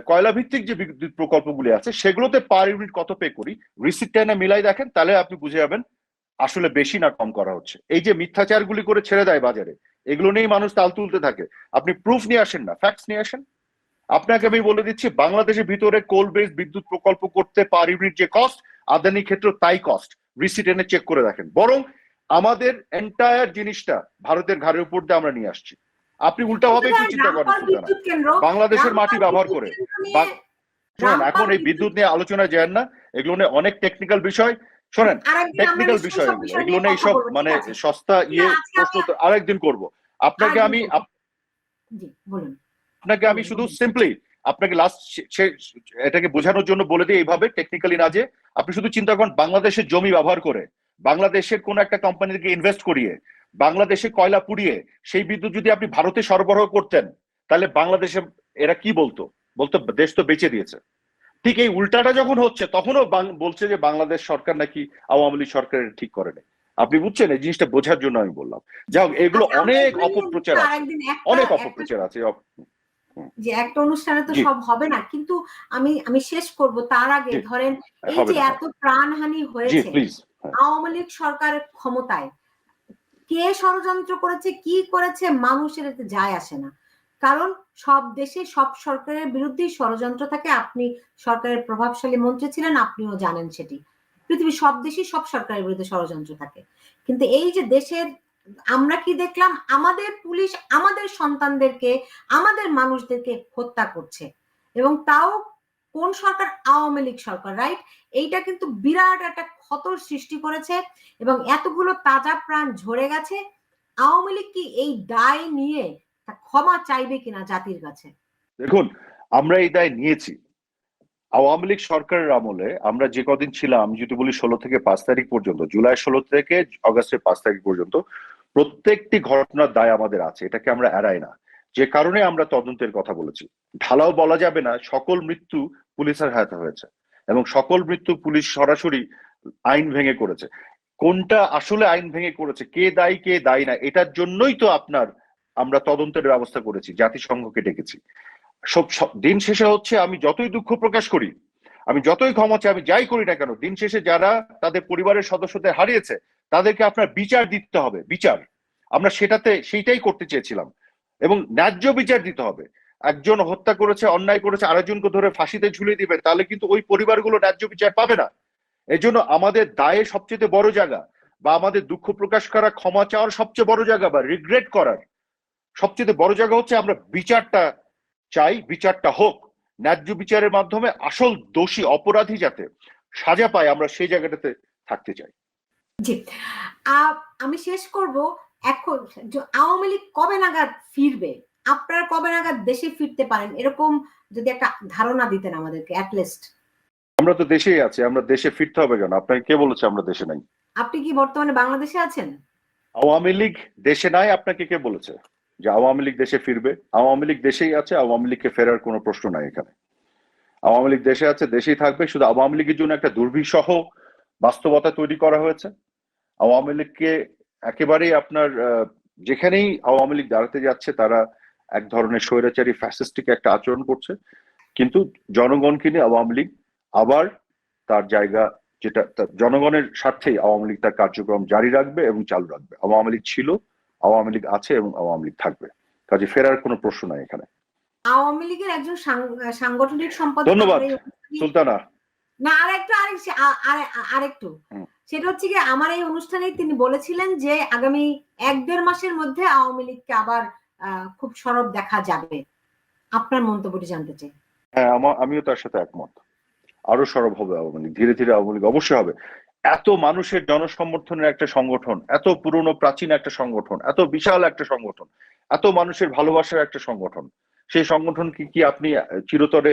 কয়লা ভিত্তিক যে বিদ্যুৎ প্রকল্পগুলি আছে, সেগুলোতে পার ইউনিট কত পে করি, রিসিপ্টটা এনে মিলাই দেখেন, তাহলে আপনি বুঝে যাবেন আসলে বেশি না কম করা হচ্ছে? এই যে মিথ্যাচারগুলি করে ছেড়ে দেয় বাজারে, এগুলো নিয়েই মানুষ তাল তুলতে থাকে। আপনি প্রুফ নিয়ে আসেন না, ফ্যাক্টস নিয়ে আসেন। আপনাকে আমি বলে দিচ্ছি, বাংলাদেশের ভিতরে কোল বেস বিদ্যুৎ প্রকল্প করতে পার ইউনিট যে কস্ট, আদানি ক্ষেত্র তাই কস্ট। রিসিট এনে চেক করে দেখেন। বরং আমাদের এন্টায়ার জিনিসটা ভারতের ঘাড়ের উপর দিয়ে আমরা নিয়ে আসছি। আপনি উল্টাভাবে একটু চিন্তা করেন সুলতানা, বিদ্যুৎ কেন্দ্র, বাংলাদেশের মাটি ব্যবহার করে। শোনেন, এখন এই বিদ্যুৎ নিয়ে আলোচনা যায় না, এগুলো নিয়ে অনেক টেকনিক্যাল বিষয়। শোনেন, টেকনিক্যাল বিষয় এগুলো নিয়ে এইসব মানে সস্তা প্রশ্ন আরেকদিন করব। আপনাকে আমি শুধু সিম্পলি আপনাকে লাস্ট এটাকে বোঝানোর জন্য বলে দিই এইভাবে টেকনিক্যালি না, যে আপনি শুধু চিন্তা করেন বাংলাদেশের জমি ব্যবহার করে, বাংলাদেশের কোন একটা কোম্পানিকে ইনভেস্ট করিয়ে, বাংলাদেশে কয়লা পুড়িয়ে সেই বিদ্যুৎ যদি আপনি ভারতে সরবরাহ করতেন, তাহলে বাংলাদেশে এরা কি বলতো? দেশ তো বেঁচে দিয়েছে। ঠিক এই উল্টাটা যখন হচ্ছে, তখনও বলছে যে বাংলাদেশ সরকার নাকি আওয়ামী লীগ সরকারের ঠিক করে নেই। আপনি বুঝছেন? এই জিনিসটা বোঝার জন্য আমি বললাম। যাও, এগুলো অনেক অপপ্রচার আছে, অনেক অপপ্রচার আছে। যে একটা অনুষ্ঠানে তো সব হবে না, কিন্তু আমি শেষ করব তার আগে ধরেন এই যে এত প্রাণহানি হয়েছে, আওয়ামী লীগ সরকারের ক্ষমতায় কে ষড়যন্ত্র করেছে, কি করেছে, মানুষের এতে যায় আসে না। কারণ সব দেশে সব সরকারের বিরুদ্ধেই ষড়যন্ত্র থাকে। আপনি সরকারের প্রভাবশালী মন্ত্রী ছিলেন, আপনিও জানেন সেটি। পৃথিবীর সব দেশেই সব সরকারের বিরুদ্ধে ষড়যন্ত্র থাকে। কিন্তু এই যে দেশের আমরা কি দেখলাম, আমাদের পুলিশ আমাদের সন্তানদেরকে, আমাদের মানুষদেরকে হত্যা করছে, এবং তাও কোন সরকার? আওয়ামী লীগ সরকার, রাইট? এইটা কিন্তু বিরাট একটা ক্ষতর সৃষ্টি করেছে এবং এতগুলো তাজা প্রাণ ঝরে গেছে। আওয়ামী লীগ কি এই দায় নিয়ে ক্ষমা চাইবে কিনা জাতির কাছে? দেখুন, আমরা এই দায় নিয়েছি। আওয়ামী লীগ সরকারের আমলে আমরা যে কদিন ছিলাম, যদি বলি 16 থেকে 5 তারিখ পর্যন্ত, জুলাই 16 থেকে অগস্টের 5 তারিখ পর্যন্ত, প্রত্যেকটি ঘটনার দায় আমাদের আছে, এটাকে আমরা এড়াই না। যে কারণে আমরা তদন্তের কথা বলেছি। ঢালাও বলা যাবে না সকল মৃত্যু পুলিশের হাতে হয়েছে এবং সকল মৃত্যু পুলিশ সরাসরি আইন ভেঙে করেছে। কোনটা আসলে আইন ভেঙে করেছে, কে দায়ী কে দায়ী না, এটার জন্যই তো আমরা তদন্তের ব্যবস্থা করেছি, জাতিসংঘকে ডেকেছি। দিন শেষে হচ্ছে, আমি যতই দুঃখ প্রকাশ করি, আমি যতই ক্ষমা চাই, আমি যাই করি না কেন, দিন শেষে যারা তাদের পরিবারের সদস্যদের হারিয়েছে তাদেরকে আপনার বিচার দিতে হবে। বিচার আমরা সেইটাই করতে চেয়েছিলাম, এবং ন্যায্য বিচার দিতে হবে। একজন হত্যা করেছে, অন্যায় করেছে, আরেকজনকে ধরে ফাঁসিতে ঝুলিয়ে দিবে, তাহলে কিন্তু ওই পরিবারগুলো ন্যায্য বিচার পাবে না। এজন্য আমাদের দায়ের সবচেয়ে বড় জায়গা, বা আমাদের দুঃখ প্রকাশ করা, ক্ষমা চাওয়ার সবচেয়ে বড় জায়গা, বা রিগ্রেট করার সবচেয়ে বড় জায়গা হচ্ছে আমরা বিচারটা চাই, বিচারটা হোক ন্যায্য বিচারের মাধ্যমে, আসল দোষী অপরাধী যাতে সাজা পায়, আমরা সেই জায়গাটাতে থাকতে চাই। জি, আমি শেষ করব এখন। আওয়ামী লীগ কবে নাগাদ ফিরবে? আপনারা কবে নাগাদ দেশে ফিরতে পারেন, এরকম যদি একটা ধারণা দিতেন আমাদেরকে অ্যাটলিস্ট। আমরা তো দেশেই আছি, আমরা দেশে ফিরতে হবে কেন? আপনাকে কে বলেছে আমরা দেশে নাই? আপনি কি বর্তমানে বাংলাদেশে আছেন? আওয়ামী লীগ দেশে নাই, আপনাকে কে বলেছে যে আওয়ামী লীগ দেশে ফিরবে? আওয়ামী লীগ দেশেই আছে, আওয়ামী লীগকে ফেরার কোনো প্রশ্ন নাই এখানে। আওয়ামী লীগ দেশে আছে, দেশেই থাকবে। শুধু আওয়ামী লীগের জন্য একটা দুর্বিষহ বাস্তবতা তৈরি করা হয়েছে। আওয়ামী লীগকে একেবারেই আপনার যেখানেই আওয়ামী লীগ দাঁড়াতে যাচ্ছে, তারা এক ধরনের স্বৈরাচারী ফ্যাসিস্টিক একটা আচরণ করছে। কিন্তু জনগণকে নিয়ে আওয়ামী লীগ আবার তার জায়গা, যেটা জনগণের স্বার্থেই আওয়ামী লীগ তার কার্যক্রম জারি রাখবে এবং চালু রাখবে। আওয়ামী লীগ ছিল, আওয়ামী লীগ আছে এবং আওয়ামী লীগ থাকবে। কাজে ফেরার কোনো প্রশ্ন নাই এখানে। আওয়ামী লীগের একজন সাংগঠনিক সম্পাদক, ধন্যবাদ সুলতানা। না, আরেকটু সেটা হচ্ছে কি, আমার এই অনুষ্ঠানে তিনি বলেছিলেন যে আগামী 1-1.5 মাসের মধ্যে আওয়ামী লীগকে আবার খুব সরব দেখা যাবে। আপনার মন্তব্যটি জানতে চাই। হ্যাঁ, আমিও তার সাথে একমত। আরো সরব হবে আওয়ামী লীগ, ধীরে ধীরে আওয়ামী লীগ অবশ্যই হবে। এত মানুষের জনসমর্থনের একটা সংগঠন, এত পুরনো প্রাচীন একটা সংগঠন, এত বিশাল একটা সংগঠন, এত মানুষের ভালোবাসার একটা সংগঠন, সেই সংগঠনকে কি আপনি চিরতরে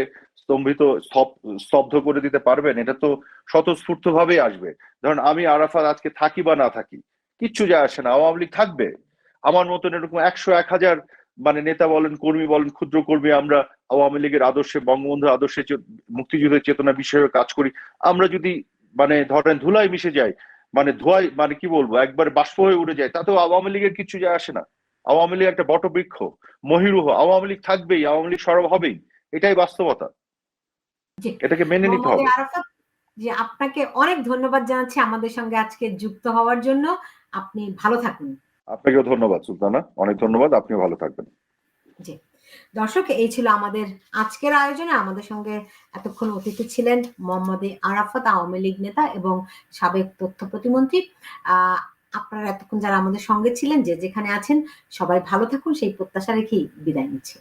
স্তব্ধ করে দিতে পারবেন? এটা তো স্বতঃস্ফূর্ত ভাবেই আসবে। ধরেন আমি আরাফাত আজকে থাকি বা না থাকি, কিচ্ছু যায় আসে না, আওয়ামী লীগ থাকবে। আমার মতন এরকম 100-1000 মানে নেতা বলেন, কর্মী বলেন, ক্ষুদ্র কর্মী, আমরা আওয়ামী লীগের আদর্শে, বঙ্গবন্ধুর আদর্শে, মুক্তিযুদ্ধের চেতনা বিষয়ে কাজ করি। আমরা যদি মানে ধরেন ধুলায় মিশে যাই, মানে ধোঁয়ায়, মানে কি বলবো, একবার বাষ্প হয়ে উড়ে যায়, তাতেও আওয়ামী লীগের কিছু যায় আসে না। আওয়ামী লীগ একটা বটবৃক্ষ, মহিরুহ, আওয়ামী লীগ থাকবেই, আওয়ামী লীগ সরব হবেই, এটাই বাস্তবতা, এটাকে মেনে নিতে হবে। যে আপনাকে অনেক ধন্যবাদ জানাচ্ছি আমাদের সঙ্গে আজকে যুক্ত হওয়ার জন্য। আপনি ভালো থাকুন। আপনাকেও ধন্যবাদ সুলতানা, অনেক ধন্যবাদ, আপনিও ভালো থাকবেন। জি, দর্শক, এই ছিল আমাদের আজকের আয়োজনে। আমাদের সঙ্গে এতক্ষণ অতিথি ছিলেন মোহাম্মদ আরাফাত, আওয়ামী লীগ নেতা এবং সাবেক তথ্য প্রতিমন্ত্রী। আপনারা এতক্ষণ যারা আমাদের সঙ্গে ছিলেন, যে যেখানে আছেন, সবাই ভালো থাকুন সেই প্রত্যাশা রেখেই বিদায় নিচ্ছি।